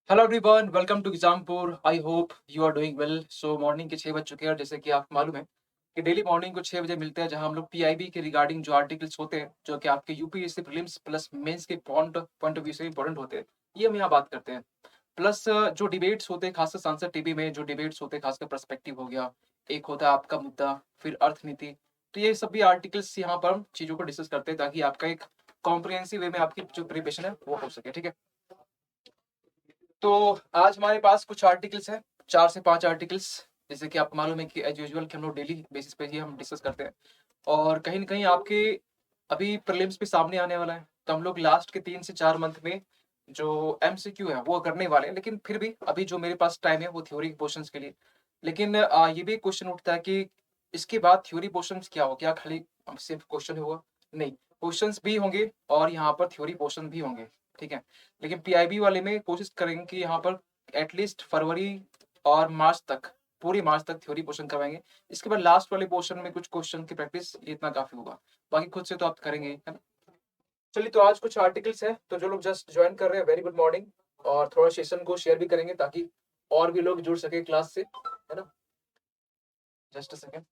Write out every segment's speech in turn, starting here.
Hello everyone, welcome to Exampur. I hope you are doing well. So morning के 6 बज चुके हैं और जैसे कि आपको मालूम है कि डेली मॉर्निंग को 6 बजे मिलते हैं, जहां हम लोग पीआईबी के रिगार्डिंग जो आर्टिकल्स होते हैं जो कि आपके यूपीएससी प्रीलिम्स प्लस मेंस के पॉइंट ऑफ व्यू से इंपॉर्टेंट होते हैं, ये हम यहाँ बात करते हैं। प्लस जो डिबेट्स होते हैं खासकर सांसद टीवी में, जो डिबेट्स होते हैं खासकर पर्सपेक्टिव हो गया, एक होता है आपका मुद्दा, फिर अर्थनीति। तो ये सभी आर्टिकल्स यहाँ पर हम चीज़ों को डिस्कस करते हैं ताकि आपका एक कॉम्प्रिहेंसिव वे में आपकी जो प्रिपरेशन है वो हो सके। ठीक है, तो आज हमारे पास कुछ आर्टिकल्स हैं, 4 से 5 आर्टिकल्स। जैसे कि आपको मालूम है कि एज यूजुअल कि हम लोग डेली बेसिस पे ही हम डिस्कस करते हैं, और कहीं ना कहीं आपके अभी प्रीलिम्स भी सामने आने वाला है, तो हम लोग लास्ट के 3 से 4 मंथ में जो एमसीक्यू है वो करने वाले हैं। लेकिन फिर भी अभी जो मेरे पास टाइम है वो थ्योरी पोर्शंस के लिए। लेकिन ये भी क्वेश्चन उठता है कि इसके बाद थ्योरी पोर्शंस क्या हो, क्या खाली सिर्फ क्वेश्चन होगा? नहीं, क्वेश्चंस भी होंगे और यहाँ पर थ्योरी पोर्शन भी होंगे। ठीक है, लेकिन पीआईबी वाले में कोशिश करेंगे कि यहाँ पर एटलीस्ट फरवरी और मार्च तक, पूरी मार्च तक थ्योरी पोर्शन करवाएंगे। इसके बाद लास्ट वाले पोर्शन में कुछ क्वेश्चन की प्रैक्टिस, ये इतना काफी होगा। बाकी खुद से तो आप करेंगे, है ना। चलिए, तो आज कुछ आर्टिकल्स हैं, तो जो लोग जस्ट ज्वाइन कर रहे हैं वेरी गुड मॉर्निंग। और थोड़ा सेशन को शेयर भी करेंगे ताकि और भी लोग जुड़ सके क्लास से, है ना। Just a second.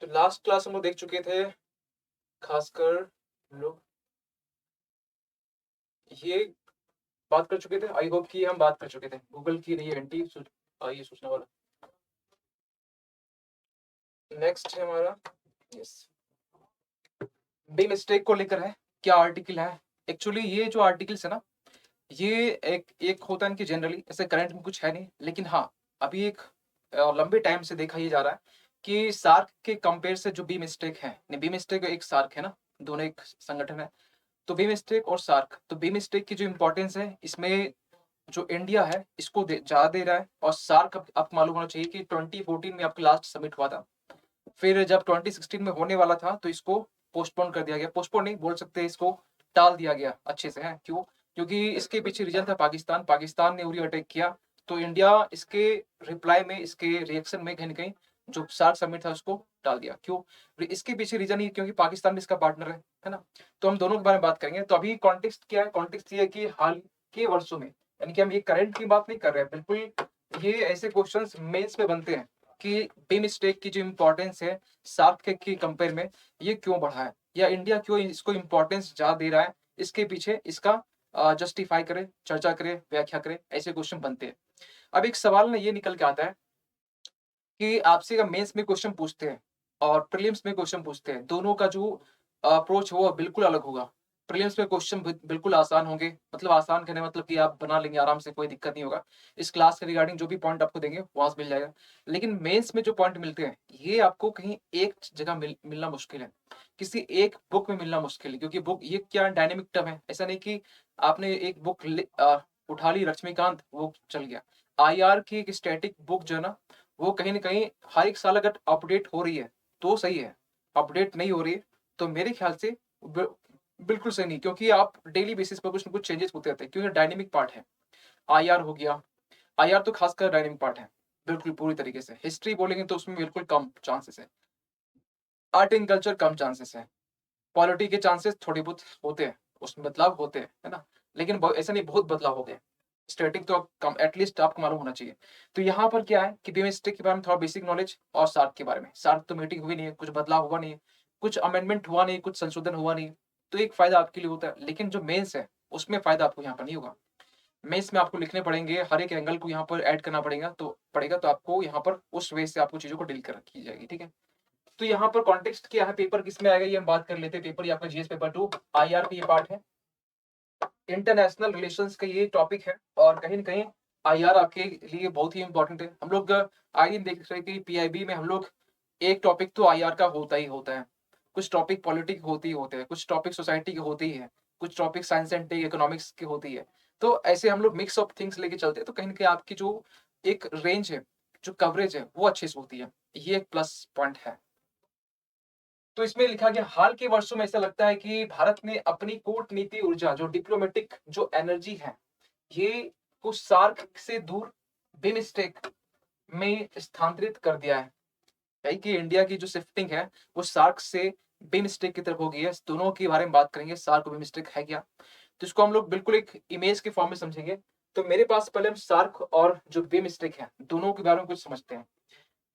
तो लास्ट क्लास हम लोग देख चुके थे, खासकर हम लोग ये बात कर चुके थे। आई होप कि हम बात कर चुके थे गूगल की नहीं एंटी ये सूचना वाला। नेक्स्ट है हमारा, यस, बी मिस्टेक को लेकर है। क्या आर्टिकल है? एक्चुअली ये जो आर्टिकल्स है ना, ये एक एक होता है इनकी जनरली, ऐसे करंट में कुछ है नहीं, लेकिन हाँ, अभी एक लंबे टाइम से देखा ये जा रहा है कि सार्क के कंपेयर से जो बी मिस्टेक है, नहीं बी मिस्टेक एक सार्क है ना, दोनों एक संगठन है। तो बी मिस्टेक और सार्क, तो बी मिस्टेक की जो इंपॉर्टेंस है इसमें, जो इंडिया है इसको ज्यादा दे रहा है। और सार्क आपको मालूम होना चाहिए कि 2014 में आपका लास्ट समिट हुआ था। फिर जब 2016 में होने वाला था तो इसको पोस्टपोन कर दिया गया। पोस्टपोन नहीं बोल सकते, इसको टाल दिया गया अच्छे से। है क्यों? क्योंकि इसके पीछे रीजन था पाकिस्तान। पाकिस्तान ने उरी अटैक किया, तो इंडिया इसके रिप्लाई में, इसके रिएक्शन में कहीं ना कहीं जो सार्क समिट था उसको टाल दिया। क्यों? इसके पीछे रीजन ही क्योंकि पाकिस्तान भी इसका पार्टनर है ना। तो हम दोनों के बारे में बात करेंगे। तो अभी कॉन्टेक्स्ट क्या है? कॉन्टेक्स्ट ये है कि हाल के वर्षों में, यानी कि हम ये करंट की बात नहीं कर रहे हैं बिल्कुल। ये ऐसे क्वेश्चंस मेंस में बनते हैं कि बी मिस्टेक की जो इंपॉर्टेंस है सार्क के कंपेयर में, ये क्यों बढ़ा है, या इंडिया क्यों इसको इंपॉर्टेंस ज्यादा दे रहा है, इसके पीछे इसका जस्टिफाई करे, चर्चा करे, व्याख्या करे, ऐसे क्वेश्चन बनते हैं। अब एक सवाल ना ये निकल के आता है कि आपसे अगर मेंस में क्वेश्चन पूछते हैं और प्रीलिम्स में क्वेश्चन पूछते हैं, दोनों का जो अप्रोच होगा बिल्कुल अलग होगा। प्रीलिम्स में क्वेश्चन बिल्कुल आसान होंगे, मतलब आसान कहने मतलब कि आप बना लेंगे आराम से, कोई दिक्कत नहीं होगा। इस क्लास के रिगार्डिंग जो भी पॉइंट आपको देंगे वहां से मिल जाएगा। लेकिन मेंस में जो पॉइंट मिलते हैं ये आपको कहीं एक जगह मिलना मुश्किल है, किसी एक बुक में मिलना मुश्किल है। क्योंकि बुक ये क्या डायनेमिक टर्म है, ऐसा नहीं कि आपने एक बुक उठा ली लक्ष्मीकांत, वो चल गया। आईआर की एक स्टैटिक बुक जो है ना, वो कहीं न कहीं हर एक साल अगर अपडेट हो रही है, तो सही है। अपडेट नहीं हो रही है, तो मेरे ख्याल से बि बिल्कुल सही नहीं, क्योंकि आप डेली बेसिस पे कुछ न कुछ चेंजेस होते रहते हैं, क्योंकि डायनामिक पार्ट है। आईआर हो गया, आईआर तो खासकर डायनामिक पार्ट है, बिल्कुल पूरी तरीके से। हिस्ट्री बोलेंगे तो उसमें बिल्कुल कम चांसेस है। Art and culture come chances है। पॉलिटी के चांसेस थोड़े बहुत होते हैं, उसमें बदलाव होते हैं, है ना? लेकिन ऐसा नहीं बहुत बदलाव हो गए। स्टैटिक तो कम एटलीस्ट आपको मालूम होना चाहिए। तो यहाँ पर क्या है कि बीमस्टेक के बारे में थोड़ा बेसिक नॉलेज, और सार्क के बारे में। सार्क तो मीटिंग हुई नहीं है, कुछ बदलाव हुआ नहीं है, कुछ अमेंडमेंट हुआ नहीं, कुछ संशोधन हुआ नहीं, तो एक फायदा आपके लिए होता है। लेकिन जो मेंस है उसमें फायदा आपको यहाँ पर नहीं होगा। मेंस में आपको लिखने पड़ेंगे, हर एक एंगल को यहाँ पर ऐड करना पड़ेगा, तो आपको यहाँ पर उस वे से आपको चीजों को डील कर की जाएगी। ठीक है, तो यहाँ पर कॉन्टेक्स्ट क्या है, पेपर किसमें आएगा ये हम बात कर लेते हैं। पेपर ये आपका जीएस पेपर 2 आईआर का ये पार्ट है, इंटरनेशनल रिलेशंस का ये टॉपिक है। और कहीं ना कहीं आईआर आपके लिए बहुत ही इंपॉर्टेंट है। हम लोग आए दिन देख रहे हैं कि पीआईबी में हम लोग एक टॉपिक तो आईआर का होता ही होता है, कुछ टॉपिक पॉलिटिक होते ही होते हैं, कुछ टॉपिक सोसाइटी के होते ही है, कुछ topic science and tech economics की होती है। तो ऐसे हम लोग मिक्स ऑफ थिंग्स लेके चलते हैं, तो कहीं ना कहीं आपकी जो एक रेंज है, जो कवरेज है वो अच्छे से होती है। ये एक प्लस पॉइंट है। तो इसमें लिखा गया, हाल के वर्षों में ऐसा लगता है कि भारत ने अपनी कूटनीति ऊर्जा, जो डिप्लोमेटिक जो एनर्जी है, ये कुछ सार्क से दूर, बिमस्टेक में स्थानांतरित कर दिया है। यानी कि इंडिया की जो शिफ्टिंग है वो सार्क से बिमस्टेक की तरफ हो गई है। दोनों के बारे में बात करेंगे, सार्क और बिमस्टेक है क्या, तो इसको हम लोग बिल्कुल एक इमेज के फॉर्म में समझेंगे। तो मेरे पास पहले हम सार्क और जो बिमस्टेक है दोनों के बारे में कुछ समझते हैं।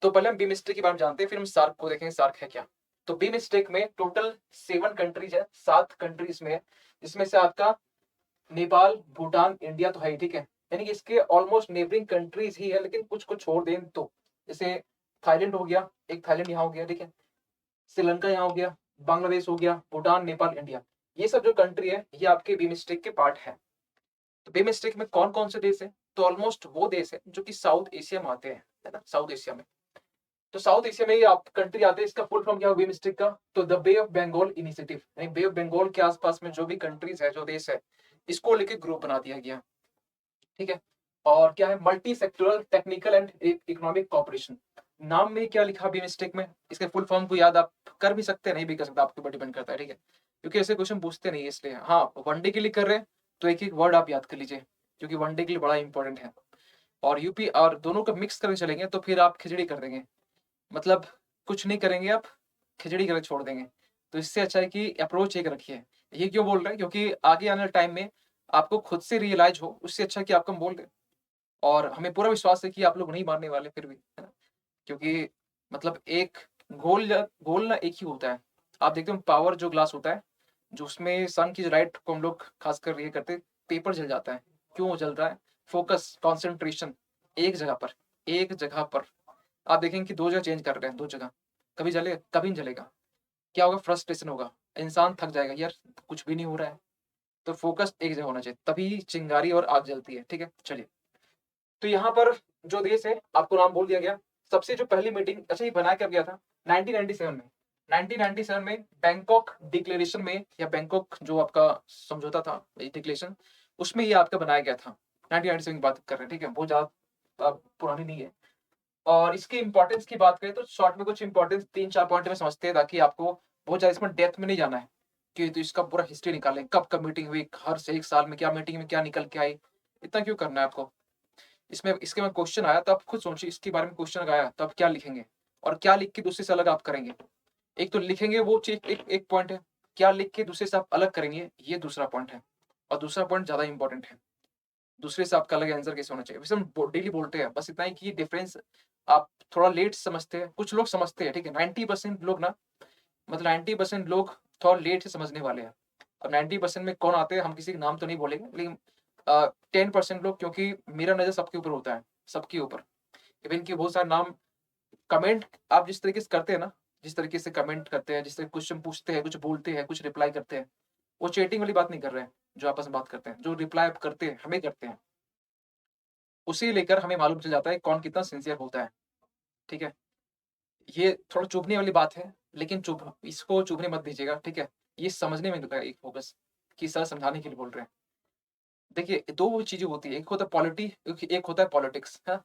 तो पहले हम बिमस्टेक के बारे में जानते हैं, फिर हम सार्क को देखेंगे सार्क है क्या। तो बिमस्टेक में टोटल 7 कंट्रीज है, 7 कंट्रीज में है, जिसमें से आपका नेपाल, भूटान, इंडिया तो है ही, ठीक है। यानी कि इसके ऑलमोस्ट नेबरिंग कंट्रीज ही है, लेकिन कुछ को छोड़ दें तो जैसे थाईलैंड हो गया, एक थाईलैंड यहाँ हो गया, ठीक है, श्रीलंका यहाँ हो गया, बांग्लादेश हो गया, भूटान, नेपाल, इंडिया, ये सब जो कंट्री है ये आपके बिमस्टेक के पार्ट है। तो बिमस्टेक में कौन कौन से देश है, तो ऑलमोस्ट वो देश है जो कि साउथ एशिया में आते हैं, है ना, साउथ एशिया में। तो साउथ एशिया में ये आप कंट्री आते हैं, इसका फुल फॉर्म क्या होगा बिमस्टेक का, तो the bay of Bengal initiative, यानी बे ऑफ बंगाल के आसपास में जो भी कंट्रीज है, जो देश है, इसको लेके ग्रुप बना दिया गया, ठीक है। और क्या है, multi sectoral technical and economic cooperation. नाम में क्या लिखा बिमस्टेक में, इसके फुल फॉर्म को याद आप कर भी सकते हैं, नहीं भी कर सकते, आपके ऊपर डिपेंड करता है, ठीक है, क्योंकि ऐसे क्वेश्चन पूछते नहीं है इसलिए। हाँ, वनडे के लिए कर रहे हैं तो एक एक वर्ड आप याद कर लीजिए, क्योंकि वनडे के लिए बड़ा इंपॉर्टेंट है। और यूपी और दोनों का मिक्स करके चलेंगे तो फिर आप खिचड़ी कर देंगे, मतलब कुछ नहीं करेंगे आप, खिचड़ी करके छोड़ देंगे। तो इससे अच्छा है कि अप्रोच एक रखिए। ये क्यों बोल रहे हैं, क्योंकि आगे आने वाले टाइम में आपको खुद से रियलाइज हो, उससे अच्छा कि आपको हम बोल दें। और हमें पूरा विश्वास है कि आप लोग नहीं मारने वाले फिर भी, है ना, क्योंकि मतलब एक गोल ना एक ही होता है। आप देखते हो पावर जो ग्लास होता है, जो उसमें सन की लाइट को हम लोग खासकर ये करते, पेपर जल जाता है, क्यों जल रहा है, फोकस, कॉन्सेंट्रेशन, एक जगह पर, एक जगह पर। आप देखेंगे कि 2 जगह चेंज कर रहे हैं, 2 जगह, कभी जले कभी नहीं जलेगा, क्या होगा, फ्रस्ट्रेशन होगा, इंसान थक जाएगा, यार कुछ भी नहीं हो रहा है। तो फोकस एक जगह होना चाहिए, तभी चिंगारी और आग जलती है, ठीक है। चलिए, तो यहाँ पर जो देश है आपको नाम बोल दिया गया। सबसे जो पहली मीटिंग, अच्छा ये बनाया कब गया था, 1997 में। 1997 में बैंकॉक डिक्लेरेशन में, या बैंकॉक जो आपका समझौता था, डिक्लेरेशन, उसमें ये आपका बनाया गया था। 1997 की बात कर रहे हैं, ठीक है, बहुत ज्यादा पुरानी नहीं है। और इसकी इंपॉर्टेंस की बात करें तो शॉर्ट में कुछ इंपॉर्टेंस 3-4 पॉइंट में समझते हैं, ताकि आपको बहुत ज्यादा इसमें डेप्थ में नहीं जाना है, कि तो इसका पूरा हिस्ट्री निकालें, कब कब मीटिंग हुई, हर से 1 साल में क्या मीटिंग में क्या निकल के आई, इतना क्यों करना है आपको। इसमें इसके में क्वेश्चन आया तो आप खुद सोचिए, इसके बारे में क्वेश्चन आया तो आप क्या लिखेंगे, और क्या लिख के दूसरे से अलग आप करेंगे। एक तो लिखेंगे वो चीज, एक पॉइंट है, क्या लिख के दूसरे से आप अलग करेंगे, ये दूसरा पॉइंट है। और दूसरा पॉइंट ज्यादा इंपॉर्टेंट है, दूसरे से आपका अलग आंसर कैसे होना चाहिए। वैसे हम डेली बोलते हैं, बस इतना ही कि डिफरेंस आप थोड़ा लेट समझते हैं, कुछ लोग समझते हैं, ठीक है, 90% लोग ना, मतलब 90% लोग थोड़ा लेट से समझने वाले हैं। अब 90% में कौन आते हैं, हम किसी का नाम तो नहीं बोलेंगे, लेकिन 10% लोग, क्योंकि मेरा नजर सबके ऊपर होता है, सबके ऊपर। इवन कि बहुत सारे नाम, कमेंट आप जिस तरीके से करते हैं ना, जिस तरीके से कमेंट करते हैं, जिस तरह क्वेश्चन पूछते हैं, कुछ बोलते हैं, कुछ रिप्लाई करते हैं, वो चैटिंग वाली बात नहीं कर रहे हैं, जो आपस में बात करते हैं, जो रिप्लाई आप करते हैं, हमें करते हैं, उसे लेकर हमें मालूम चल जाता है कौन कितना सिंसियर होता है, ठीक है। ये थोड़ा चुभने वाली बात है, लेकिन चुभ इसको चुभने मत दीजिएगा, ठीक है। ये समझने में है एक फोकस, कि सर समझाने के लिए बोल रहे हैं। देखिए, 2 चीजें होती है, एक होता है पॉलिटी, एक होता है पॉलिटिक्स, है।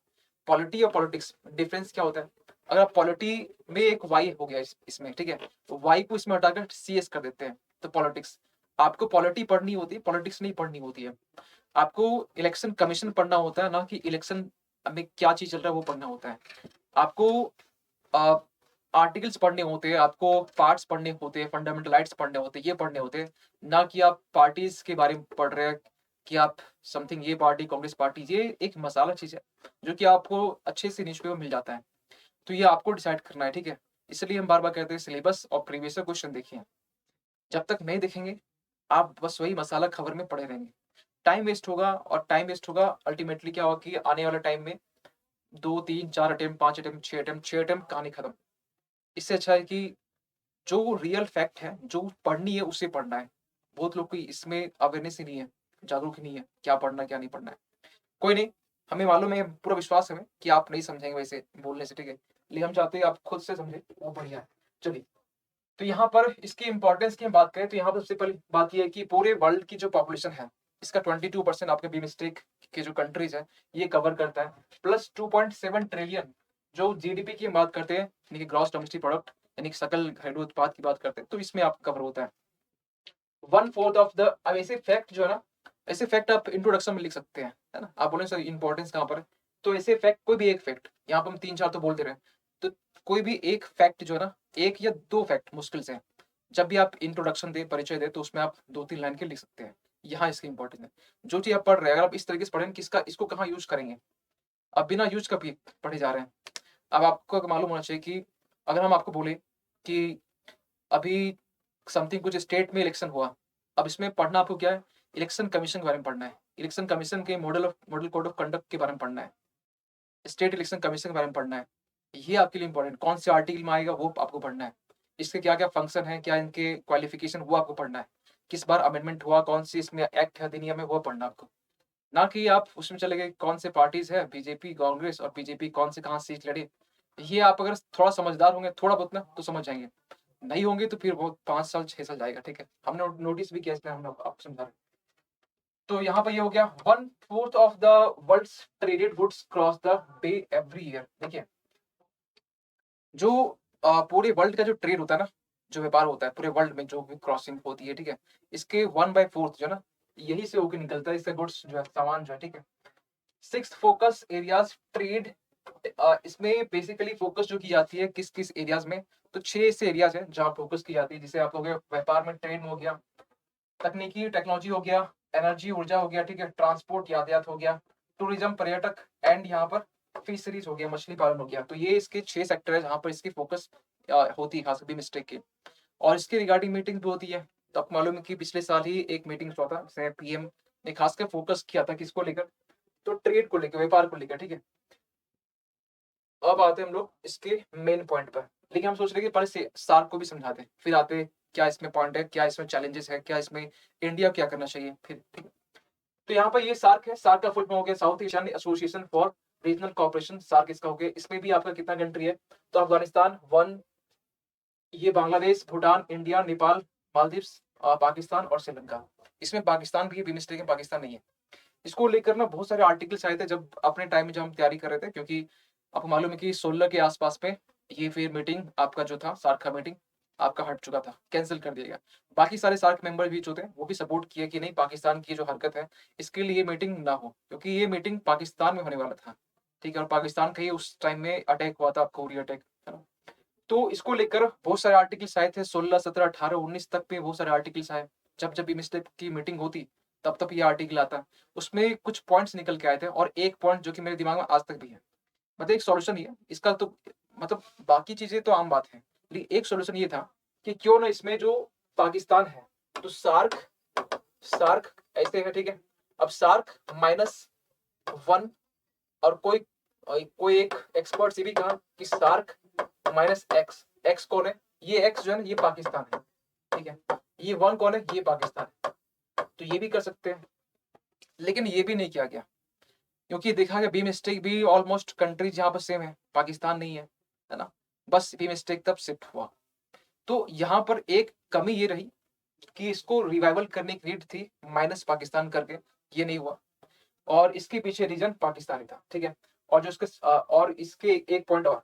पॉलिटी और पॉलिटिक्स डिफरेंस क्या होता है, अगर आप पॉलिटी में एक वाई हो गया इसमें, ठीक है, तो वाई को इसमें हटाकर CS कर देते हैं, तो पॉलिटिक्स। आपको पॉलिटी पढ़नी होती है, पॉलिटिक्स नहीं पढ़नी होती है। आपको इलेक्शन कमीशन पढ़ना होता है, ना कि इलेक्शन में क्या चीज चल रहा है वो पढ़ना होता है। आपको आर्टिकल्स पढ़ने होते हैं, आपको पार्ट्स पढ़ने होते हैं, फंडामेंटल राइट्स पढ़ने होते हैं, ये पढ़ने होते हैं, ना कि आप पार्टीज के बारे में पढ़ रहे हैं, कि आप समथिंग ये पार्टी, कांग्रेस पार्टी, ये एक मसाला चीज है जो कि आपको अच्छे से न्यूज़पेपर मिल जाता है। तो ये आपको डिसाइड करना है, ठीक है। इसलिए हम बार बार कहते हैं सिलेबस और प्रीवियस क्वेश्चन देखिए। जब तक नहीं देखेंगे आप बस वही मसाला खबर में पड़े रहेंगे, टाइम वेस्ट होगा, और टाइम वेस्ट होगा अल्टीमेटली क्या होगा कि आने वाले टाइम में 2, 3, 4 अटेम्प्ट, 5 अटेम्प्ट, 6 अटेम्प्ट, 6 अटेम्प्ट, कहानी खत्म। इससे अच्छा है कि जो रियल फैक्ट है, जो पढ़नी है उसे पढ़ना है। बहुत लोग को इसमें अवेयरनेस ही नहीं है, जागरूक ही नहीं है, क्या पढ़ना है क्या नहीं पढ़ना है। कोई नहीं, हमें मालूम है, पूरा विश्वास है हमें कि आप नहीं समझेंगे वैसे बोलने से, ठीक है, लेकिन हम चाहते हैं आप खुद से समझे, वो बढ़िया है। चलिए, तो यहाँ पर इसकी इंपॉर्टेंस की हम बात करें तो यहाँ पर सबसे पहली बात यह है कि पूरे वर्ल्ड की जो पॉपुलेशन है, इसका 22% आपके बी मिस्टेक के जो कंट्रीज है ये कवर करता है, प्लस 2.7 ट्रिलियन जो GDP की हम बात करते हैं, यानी कि ग्रॉस डोमेस्टिक प्रोडक्ट, यानी कि सकल घरेलू उत्पाद की बात करते हैं, तो इसमें आप कवर होता है 1/4 ऑफ द। अब ऐसे फैक्ट जो है ना, ऐसे फैक्ट आप इंट्रोडक्शन में लिख सकते हैं, है ना। आप बोले सर इंपॉर्टेंस कहाँ पर है, तो ऐसे फैक्ट, कोई भी एक फैक्ट, यहाँ पर हम 3-4 तो बोल दे रहे हैं, तो कोई भी एक फैक्ट जो है ना, 1 या 2 फैक्ट मुश्किल से, जब भी आप इंट्रोडक्शन दें, परिचय दें, तो उसमें आप 2-3 लाइन के लिख सकते हैं। यहाँ इसकी इंपॉर्टेंस है। जो चीज़ आप पढ़ रहे हैं, अगर आप इस तरीके से पढ़ें कि इसको कहाँ यूज़ करेंगे, आप बिना यूज़ का भी पढ़े जा रहे हैं। अब आपको मालूम होना चाहिए कि अगर हम आपको बोले कि अभी समथिंग कुछ स्टेट में इलेक्शन हुआ, अब इसमें पढ़ना आपको क्या है? इलेक्शन कमीशन के बारे में पढ़ना है। इलेक्शन कमीशन के मॉडल कोड ऑफ कंडक्ट के बारे में पढ़ना है। स्टेट इलेक्शन कमीशन के बारे में पढ़ना है। ये आपके लिए इंपॉर्टेंट, कौन से आर्टिकल में आएगा वो आपको पढ़ना है। इसके क्या-क्या फंक्शन है, क्या इनके क्वालिफिकेशन, वो आपको पढ़ना है। किस बार अमेंडमेंट हुआ, कौन सी इसमें एक्ट है, अधिनियम है, वो पढ़ना है आपको। ना कि आप उसमें चले गए कौन से पार्टीज़ है, बीजेपी, कांग्रेस, और बीजेपी कौन से कहाँ सीट लड़ी। ये आप अगर थोड़ा समझदार होंगे, थोड़ा बहुत ना, तो समझ जाएँगे। नहीं होंगे तो फिर वो 5 साल, 6 साल जाएगा, ठीक है? हमने नोटिस भी किया, इसलिए हम आपको समझा रहे हैं। तो यहाँ पर ये हो गया, 1/4 of the world's traded goods cross the bay every year. देखिए, जो पूरे वर्ल्ड का जो ट्रेड होता है ना, जो व्यापार होता है पूरे वर्ल्ड में, जो भी क्रॉसिंग होती है, ठीक है? इसके 1/4 जो है ना, यही से होके निकलता है, इससे गुड्स जो है, सामान जो है, ठीक है? 6th फोकस एरियाज ट्रेड, इसमें बेसिकली फोकस जो की जाती है किस-किस एरियाज में, तो 6 ऐसे एरियाज हैं जहाँ फोकस की जाती है। जैसे आप हो गए व्यापार में, ट्रेड में हो गया, तकनीकी टेक्नोलॉजी हो गया, एनर्जी ऊर्जा हो गया, ठीक है? ट्रांसपोर्ट यातायात हो गया, टूरिज्म पर्यटक, एंड यहाँ पर फिशरीज हो गया, मछली पालन हो गया। तो ये इसके 6 सेक्टर है जहाँ पर इसकी फोकस होती है, खास करके मिस्टेक की। और इसके रिगार्डिंग मीटिंग भी होती है। तो आपको मालूम है कि पिछले साल ही एक मीटिंग हुआ था, जिसमें पीएम ने खासकर फोकस किया था किसको लेकर, तो ट्रेड को लेकर, व्यापार को लेकर, ठीक है? अब आते हैं हम लोग इसके मेन पॉइंट पर, लेकिन हम सोच रहे हैं कि पहले से सार्क को भी समझा दें, फिर आते हैं क्या इसमें पॉइंट है, क्या इसमें चैलेंजेस है, क्या इसमें इंडिया क्या करना चाहिए फिर, ठीक है? तो यहाँ पर ये सार्क है, सार्क का फुल फॉर्म हो गया South Asian Association for Regional Cooperation, SAARC इसका हो गया। इसमें भी आपका कितना कंट्री है, तो अफगानिस्तान 1, ये बांग्लादेश, भूटान, इंडिया, नेपाल, मालदीव्स, पाकिस्तान और श्रीलंका। इसमें पाकिस्तान भी है, मिस्टेक है, पाकिस्तान नहीं है। इसको लेकर ना बहुत सारे आर्टिकल्स आए थे जब अपने टाइम में, जब हम तैयारी कर रहे थे, क्योंकि आपको मालूम है कि 16 के आसपास पे ये फिर मीटिंग आपका जो था, सार्क का मीटिंग आपका हट चुका था, कैंसिल कर दिया गया। बाकी सारे सार्क मेंबर भी जो थे, वो भी सपोर्ट किए कि नहीं, पाकिस्तान की जो हरकत है, इसके लिए मीटिंग ना हो, क्योंकि ये मीटिंग पाकिस्तान में होने वाला था, ठीक है? और पाकिस्तान का ही उस टाइम में अटैक हुआ था, कोरिया अटैक, है ना? तो इसको लेकर बहुत सारे आर्टिकल्स आए थे, 16, 17, 18, 19 तक पे बहुत सारे आर्टिकल्स आए। जब भी मिस्टेक की मीटिंग होती, तब ये आर्टिकल आता। उसमें कुछ पॉइंट्स निकल के आए थे, और एक पॉइंट जो कि मेरे दिमाग में आज तक भी है, मतलब एक सॉल्यूशन ये है इसका, तो मतलब बाकी चीजें तो आम बात है, लेकिन एक सॉल्यूशन ये था कि क्यों ना इसमें जो पाकिस्तान है, तो सार्क सार्क ऐसे है, ठीक है? अब सार्क -1, और कोई एक एक्सपर्ट ये भी कहा कि सार्क -X। एक्स कौन है? ये एक्स जो है ना, ये पाकिस्तान है, ठीक है? ये 1 कौन है? ये पाकिस्तान है। तो ये भी कर सकते हैं, लेकिन ये भी नहीं किया गया, क्योंकि देखा गया बी मिस्टेक भी ऑलमोस्ट कंट्री जहाँ पर सेम है, पाकिस्तान नहीं है ना? बस बी मिस्टेक तब शिफ्ट हुआ। तो यहाँ पर एक कमी ये रही कि इसको रिवाइवल करने की नीड थी, माइनस पाकिस्तान करके, ये नहीं हुआ, और इसके पीछे रीजन पाकिस्तानी था, ठीक है? और जो इसके और इसके एक पॉइंट और,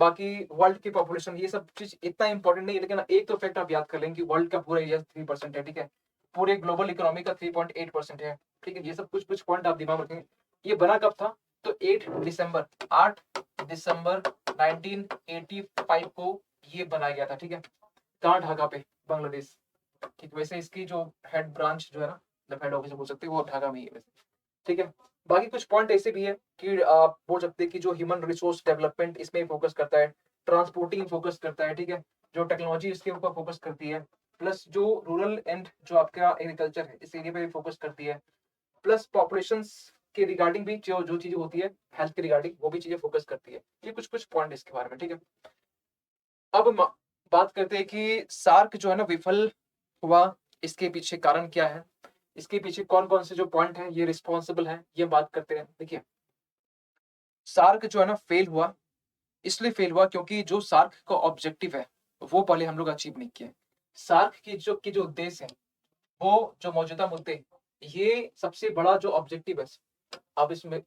बाकी वर्ल्ड की पॉपुलेशन, ये सब चीज इतना इंपॉर्टेंट नहीं है, लेकिन एक तो फैक्ट आप याद कर लेंगे कि वर्ल्ड का पूरा एरिया 3% है, ठीक है? पूरे ग्लोबल इकोनॉमी का 3.8% है, ठीक है? ये सब कुछ कुछ पॉइंट आप दिमाग में रखेंगे। ये बना कब था? तो 8 दिसंबर 1985 को ये बनाया गया था, ठीक है? कहाँ? ढाका पे, बांग्लादेश, ठीक। वैसे इसकी जो हेड ब्रांच जो है ना, मतलब हेड ऑफिस बोल सकते हैं, वो ढाका में ही है वैसे, ठीक है? बाकी कुछ पॉइंट ऐसे भी है कि आप बोल सकते हैं कि जो ह्यूमन रिसोर्स डेवलपमेंट इसमें फोकस करता है, ट्रांसपोर्टिंग फोकस करता है, ठीक है? जो टेक्नोलॉजी इसके ऊपर फोकस करती है, प्लस जो रूरल एंड जो आपका एग्रीकल्चर है, इस एरिया पे भी फोकस करती है, प्लस पॉपुलेशंस के रिगार्डिंग भी जो जो चीजें होती है हेल्थ के रिगार्डिंग, वो भी चीजें फोकस करती है। ये कुछ कुछ पॉइंट इसके बारे में, ठीक है? अब बात करते हैं कि सार्क जो है ना विफल हुआ, इसके पीछे कारण क्या है, इसके पीछे कौन कौन से जो पॉइंट है ये रिस्पॉन्सिबल है, ये बात करते हैं। देखिए, सार्क जो है ना फेल हुआ, इसलिए फेल हुआ क्योंकि जो सार्क का ऑब्जेक्टिव है, वो पहले हम लोग अचीव नहीं किए। सार्क की जो उद्देश्य है, वो जो मौजूदा मुद्दे, ये सबसे बड़ा जो ऑब्जेक्टिव है, अब इसमें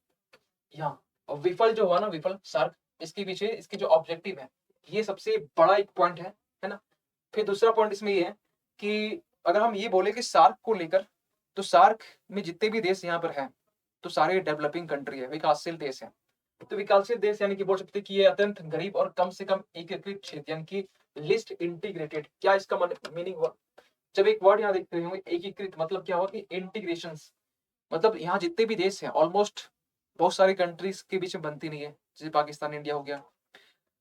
यहाँ विफल जो हुआ ना, विफल सार्क, इसके पीछे इसके जो ऑब्जेक्टिव है, ये सबसे बड़ा एक पॉइंट है ना? फिर दूसरा पॉइंट इसमें ये है कि अगर हम ये बोले कि सार्क को लेकर, तो सार्क में जितने भी देश यहाँ पर हैं, तो सारे डेवलपिंग कंट्री है, विकासशील देश है। तो विकासशील देश यानी कि बोल सकते हैं कि ये अत्यंत गरीब और कम से कम एकीकृत क्षेत्र यानी कि लिस्ट इंटीग्रेटेड। क्या इसका मीनिंग हुआ? जब एक वर्ड यहाँ देखते होंगे एकीकृत, मतलब क्या हुआ कि इंटीग्रेशन, मतलब यहाँ जितने भी देश हैं ऑलमोस्ट बहुत सारी कंट्रीज के बीच में बनती नहीं है, जैसे पाकिस्तान इंडिया हो गया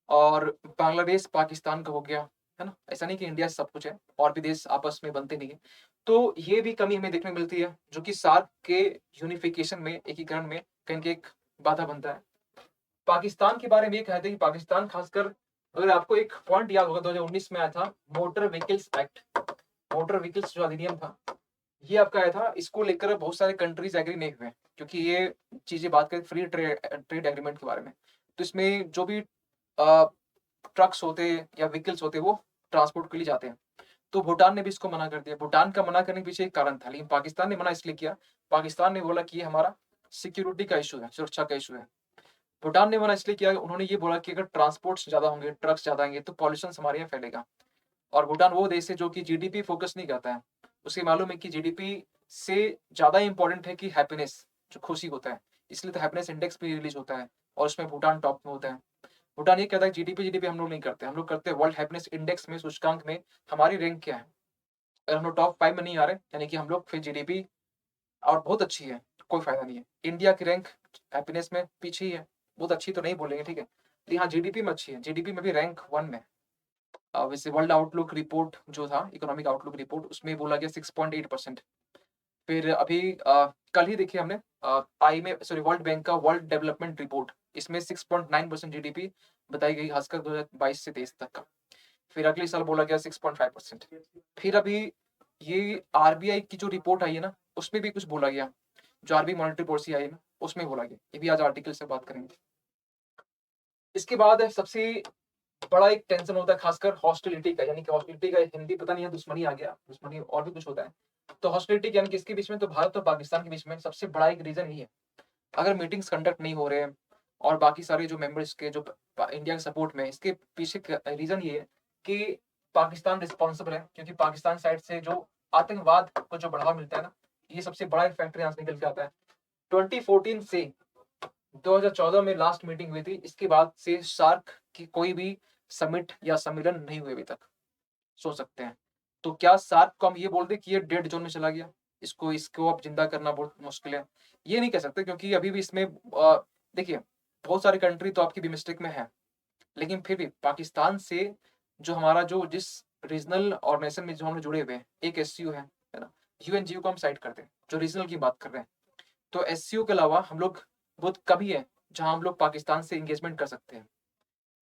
और बांग्लादेश पाकिस्तान का हो गया, है ना। ऐसा नहीं कि इंडिया से सब कुछ है, और भी देश आपस में बनते नहीं है। तो ये भी कमी हमें देखने को मिलती है, जो कि सार्क के यूनिफिकेशन में, एकीकरण में कहीं ना कहीं एक बाधा बनता है। पाकिस्तान के बारे में ये कहते हैं कि पाकिस्तान खासकर, अगर आपको एक पॉइंट याद होगा 2019 में आया था motor vehicles act, motor vehicles जो अधिनियम था, ये आपका आया था। इसको लेकर बहुत सारे कंट्रीज एग्री नहीं हुए, क्योंकि ये चीजें बात करें फ्री ट्रेड एग्रीमेंट के बारे में, तो इसमें जो भी ट्रक्स होते या व्हीकल्स होते वो ट्रांसपोर्ट के लिए जाते हैं। तो भूटान ने भी इसको मना कर दिया। भूटान का मना करने के पीछे एक कारण था, लेकिन पाकिस्तान ने मना इसलिए किया, पाकिस्तान ने बोला कि ये हमारा सिक्योरिटी का इशू है, सुरक्षा का इशू है। भूटान ने मना इसलिए किया, उन्होंने ये बोला कि अगर ट्रांसपोर्ट ज्यादा होंगे, ट्रक्स ज्यादा आएंगे तो पॉल्यूशन हमारे यहाँ फैलेगा। और भूटान वो देश है जो कि जीडीपी फोकस नहीं करता है, उसे मालूम है कि जीडीपी से ज्यादा इंपॉर्टेंट है कि हैप्पीनेस, जो खुशी होता है, इसलिए तो हैप्पीनेस इंडेक्स भी रिलीज होता है और उसमें भूटान टॉप में होता है। भूटान ये कहता है जीडीपी जीडीपी हम लोग नहीं करते, हम लोग करते हैं वर्ल्ड हैप्पीनेस इंडेक्स में, सूचकांक में हमारी रैंक क्या है। अगर हम लोग टॉप 5 में नहीं आ रहे, यानी कि हम लोग फिर जीडीपी और बहुत अच्छी है, कोई फायदा नहीं है। इंडिया की रैंक हैप्पीनेस में पीछे ही है, बहुत अच्छी तो नहीं बोलेंगे, ठीक है, लेकिन हाँ जीडीपी में अच्छी है, जीडीपी में भी रैंक 1 में। वैसे वर्ल्ड आउटलुक रिपोर्ट जो था, इकोनॉमिक आउटलुक रिपोर्ट, उसमें बोला गया 6.8%। फिर अभी कल ही देखिए हमने आई में, सॉरी, वर्ल्ड बैंक का वर्ल्ड डेवलपमेंट रिपोर्ट, इसमें 6.9% जीडीपी बताई गई, खासकर 2022 से 23 तक का। फिर अगले साल बोला गया 6.5%। फिर अभी ये आरबीआई की जो रिपोर्ट आई है ना, उसमें भी कुछ बोला गया, जो आरबीआई मॉनेटरी पॉलिसी आई है ना, उसमें बोला गया। ये भी आज आर्टिकल से बात करेंगे। इसके बाद है सबसे बड़ा एक टेंशन होता है खासकर हॉस्टिलिटी का, यानी कि हॉस्टिलिटी का हिंदी पता नहीं है, दुश्मनी आ गया, दुश्मनी और भी कुछ होता है। तो हॉस्टिलिटी यानी कि इसके बीच में, तो भारत और पाकिस्तान के बीच में सबसे बड़ा एक रीजन यही है, अगर मीटिंग्स कंडक्ट नहीं हो रहे हैं और बाकी सारे जो मेंबर्स के जो इंडिया के सपोर्ट में, इसके पीछे रीजन ये है कि पाकिस्तान रिस्पॉन्सिबल है, क्योंकि पाकिस्तान साइड से जो आतंकवाद को जो बढ़ावा मिलता है ना, ये सबसे बड़ा एक फैक्टर यहाँ से निकल के आता है। 2014 से 2014 में लास्ट मीटिंग हुई थी, इसके बाद से सार्क की कोई भी समिट या सम्मेलन नहीं हुए अभी तक, सोच सकते हैं। तो क्या सार्क को हम ये बोल दें कि ये डेड जोन में चला गया, इसको इसको अब जिंदा करना बहुत मुश्किल है? ये नहीं कह सकते, क्योंकि अभी भी इसमें देखिए बहुत सारी कंट्री तो आपकी भी मिस्टेक में है, लेकिन फिर भी पाकिस्तान से जो हमारा जो जिस रीजनल ऑर्गेनाइजेशन में जो हम लोग जुड़े हुए हैं, एक एससीओ है ना, यूएनजीओ को हम साइड करते हैं, जो रीजनल की बात कर रहे हैं। तो एससीओ के अलावा हम लोग बहुत कभी है जहां हम लोग पाकिस्तान से एंगेजमेंट कर सकते हैं।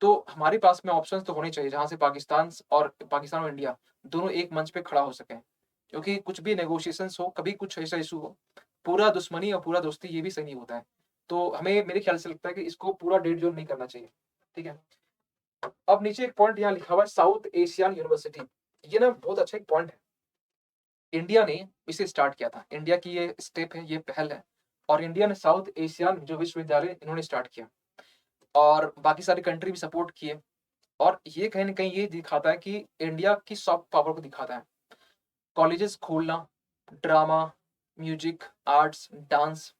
तो हमारे पास में ऑप्शंस तो होने चाहिए जहां से पाकिस्तान और इंडिया दोनों एक मंच पे खड़ा हो सके, क्योंकि कुछ भी नेगोशिएशंस हो, कभी कुछ ऐसा इशू हो, पूरा दुश्मनी और पूरा दोस्ती ये भी सही नहीं होता है। तो हमें, मेरे ख्याल से लगता है कि इसको पूरा डेड जोन नहीं करना चाहिए, ठीक है। अब नीचे एक पॉइंट यहाँ लिखा हुआ है साउथ एशियन यूनिवर्सिटी, ये ना बहुत अच्छा एक पॉइंट है। इंडिया ने इसे स्टार्ट किया था, इंडिया की ये स्टेप है, ये पहल है, और इंडिया ने साउथ एशियन जो विश्वविद्यालय इन्होंने स्टार्ट किया, और बाकी सारी कंट्री भी सपोर्ट किए। और ये कहीं ना कहीं ये दिखाता है कि इंडिया की सॉफ्ट पावर को दिखाता है। कॉलेजेस खोलना, ड्रामा, म्यूजिक, आर्ट्स, डांस,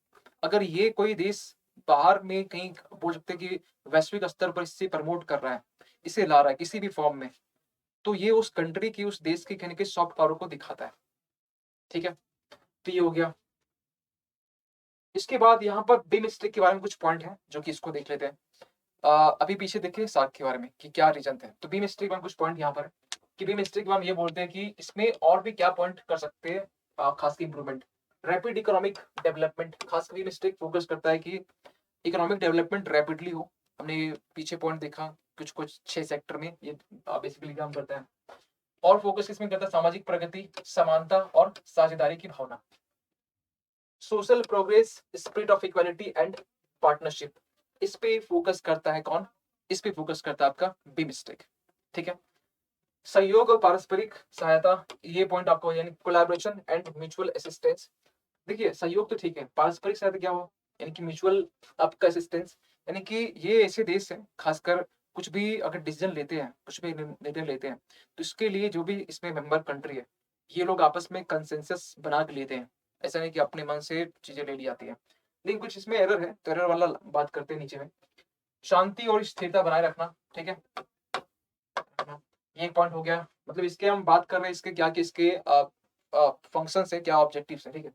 अगर ये कोई देश बाहर में कहीं बोल सकते हैं कि वैश्विक स्तर पर इससे प्रमोट कर रहा है, इसे ला रहा है किसी भी फॉर्म में, तो ये उस कंट्री की, उस देश की कहीं ना कहीं सॉफ्ट पावर को दिखाता है, ठीक है। तो ये हो गया। इसके बाद यहाँ पर बी मिस्टेक के बारे में कुछ पॉइंट है जो कि इसको देख लेते हैं। अभी पीछे देखिए सार्क के बारे में कि क्या रीजन थे। तो बी मिस्टेक में कुछ पॉइंट यहाँ पर है कि बी मिस्टेक में हम ये बोलते हैं कि इसमें और भी क्या पॉइंट कर सकते हैं, खास की इंप्रूवमेंट, रैपिड इकोनॉमिक डेवलपमेंट। खास बी मिस्टेक फोकस करता है कि इकोनॉमिक डेवलपमेंट रैपिडली हो। हमने पीछे पॉइंट देखा कुछ कुछ 6 सेक्टर में ये बेसिकली काम करता है। और फोकस इसमें करता है सामाजिक प्रगति, समानता और साझेदारी की भावना, social progress, spirit of equality and partnership. इस पे फोकस करता है कौन? इस पे फोकस करता है आपका बी मिस्टेक, ठीक है। सहयोग और पारस्परिक सहायता, ये पॉइंट आपको, यानी कोलैबोरेशन एंड म्यूचुअल असिस्टेंस। देखिए सहयोग तो ठीक है, पारस्परिक सहायता क्या हो, यानी कि म्यूचुअल आपका असिस्टेंस, यानी कि ये ऐसे देश हैं खासकर कुछ भी अगर डिसीजन लेते हैं, कुछ भी निर्णय लेते हैं, तो इसके लिए जो भी इसमें मेंबर कंट्री है, ये लोग आपस में कंसेंसस बना के लेते हैं। ऐसा नहीं कि अपने मन से चीजें ले ली जाती है, लेकिन कुछ इसमें एरर है, तो एरर वाला बात करते हैं नीचे में। शांति और स्थिरता बनाए रखना, ठीक है, ये एक पॉइंट हो गया। मतलब इसके हम बात कर रहे हैं इसके क्या कि इसके फंक्शन है, क्या ऑब्जेक्टिव है, ठीक है।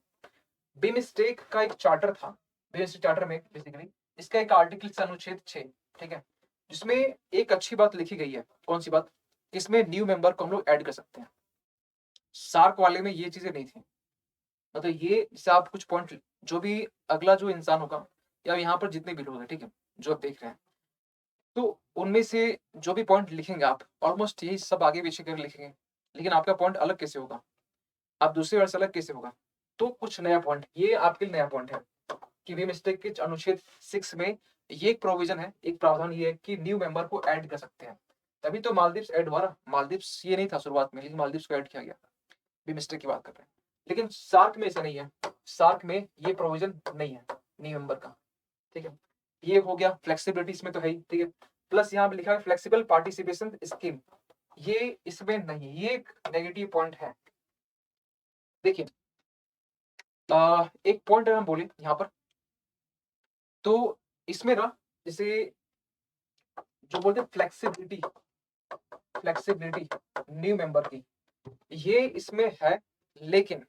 बीमस्टेक का एक चार्टर था, बीमस्टेक चार्टर में बेसिकली इसका एक आर्टिकल अनुच्छेद 6, ठीक है, जिसमें एक अच्छी बात लिखी गई है। कौन सी बात? इसमें न्यू मेंबर को हम लोग ऐड कर सकते हैं। सार्क वाले में ये चीजें नहीं थी। मतलब ये जैसे आप कुछ पॉइंट, जो भी अगला जो इंसान होगा या यहाँ पर जितने भी लोग हैं, ठीक है, जो आप देख रहे हैं, तो उनमें से जो भी पॉइंट लिखेंगे आप ऑलमोस्ट यही सब आगे पीछे कर लिखेंगे, लेकिन आपका पॉइंट अलग कैसे होगा, आप दूसरे वर्ष अलग कैसे होगा? तो कुछ नया पॉइंट, ये आपके लिए नया पॉइंट है कि वी मिस्टेक के अनुच्छेद 6 में ये एक प्रोविजन है, एक प्रावधान ये है कि न्यू मेंबर को ऐड कर सकते हैं। तभी तो मालदीव्स ऐड हुआ ना, मालदीव्स ये नहीं था शुरुआत में, लेकिन मालदीव्स को ऐड किया गया। वी मिस्टेक की बात कर रहे हैं, लेकिन सार्क में ऐसा नहीं है, सार्क में ये प्रोविजन नहीं है न्यू मेंबर का, ठीक है। ये हो गया फ्लेक्सिबिलिटी, इसमें तो है ही, ठीक है। प्लस यहाँ पे लिखा है फ्लेक्सिबल पार्टिसिपेशन स्कीम, ये इसमें नहीं, ये एक नेगेटिव पॉइंट है। देखिए एक पॉइंट अगर हम बोले यहाँ पर, तो इसमें ना जैसे जो बोलते हैं फ्लेक्सिबिलिटी, फ्लेक्सिबिलिटी न्यू मेंबर की, ये इसमें है, लेकिन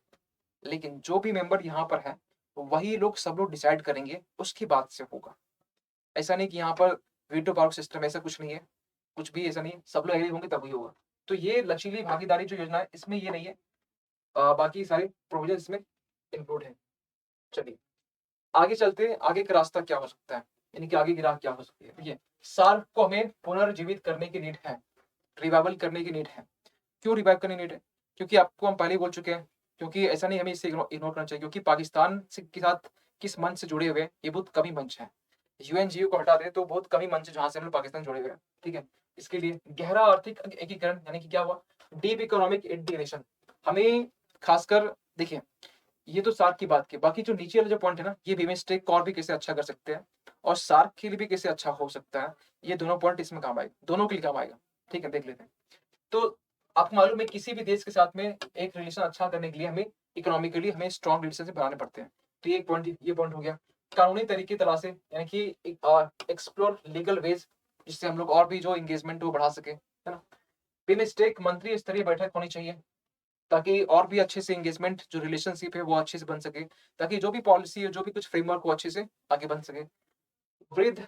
लेकिन जो भी मेंबर यहाँ पर है वही लोग सब लोग डिसाइड करेंगे, उसकी बात से होगा। ऐसा नहीं कि यहाँ पर वीटो पावर सिस्टम, ऐसा कुछ नहीं है, कुछ भी ऐसा नहीं है, सब लोग एग्री होंगे तभी होगा। तो ये लचीली भागीदारी जो योजना है इसमें ये नहीं है, बाकी सारे प्रोविजन इसमें इंक्लूड है। चलिए आगे चलते हैं, आगे का रास्ता क्या हो सकता है, यानी कि आगे की राह क्या हो सकती है। देखिए सार्क को हमें पुनर्जीवित करने की नीड है, रिवाइवल करने की नीड है। क्यों रिवाइव करने की नीड है? क्योंकि आपको हम पहले ही बोल चुके हैं, क्योंकि ऐसा नहीं हमें इसे इग्नोर करना चाहिए, क्योंकि पाकिस्तान से के साथ किस मंच से जुड़े हुए हैं, ये बहुत कमी मंच है। यूएनजीओ को हटा दे तो बहुत कमी मंच है जहां से हम लोग पाकिस्तान जुड़े हुए हैं, ठीक है। इसके लिए गहरा आर्थिक एकीकरण, यानी कि क्या हुआ, डीप इकोनॉमिक इंटीग्रेशन, हमें खासकर देखिए, ये तो सार्क की बात की, बाकी जो नीचे वाले जो पॉइंट है ना, ये बीमस्टेक को और भी कैसे अच्छा कर सकते हैं और सार्क के लिए भी कैसे अच्छा हो सकता है, ये दोनों पॉइंट इसमें काम आएगा, दोनों के लिए काम आएगा, ठीक है, देख लेते हैं। तो आपको मालूम है किसी भी देश के साथ में एक रिलेशन अच्छा करने के लिए हमें इकोनॉमिकली हमें स्ट्रॉन्ग रिलेशन बनाने पड़ते हैं। तो ये पॉइंट, ये पॉइंट हो गया। कानूनी तरीके तलाशे, यानी कि एक्सप्लोर लीगल वेज, जिससे हम लोग और भी जो एंगेजमेंट वो बढ़ा सके, है ना। बीमस्टेक मंत्री स्तरीय बैठक होनी चाहिए, ताकि और भी अच्छे से एंगेजमेंट जो रिलेशनशिप है वो अच्छे से बन सके, ताकि जो भी पॉलिसी है, जो भी कुछ फ्रेमवर्क वो अच्छे से आगे बन सके। वृद्ध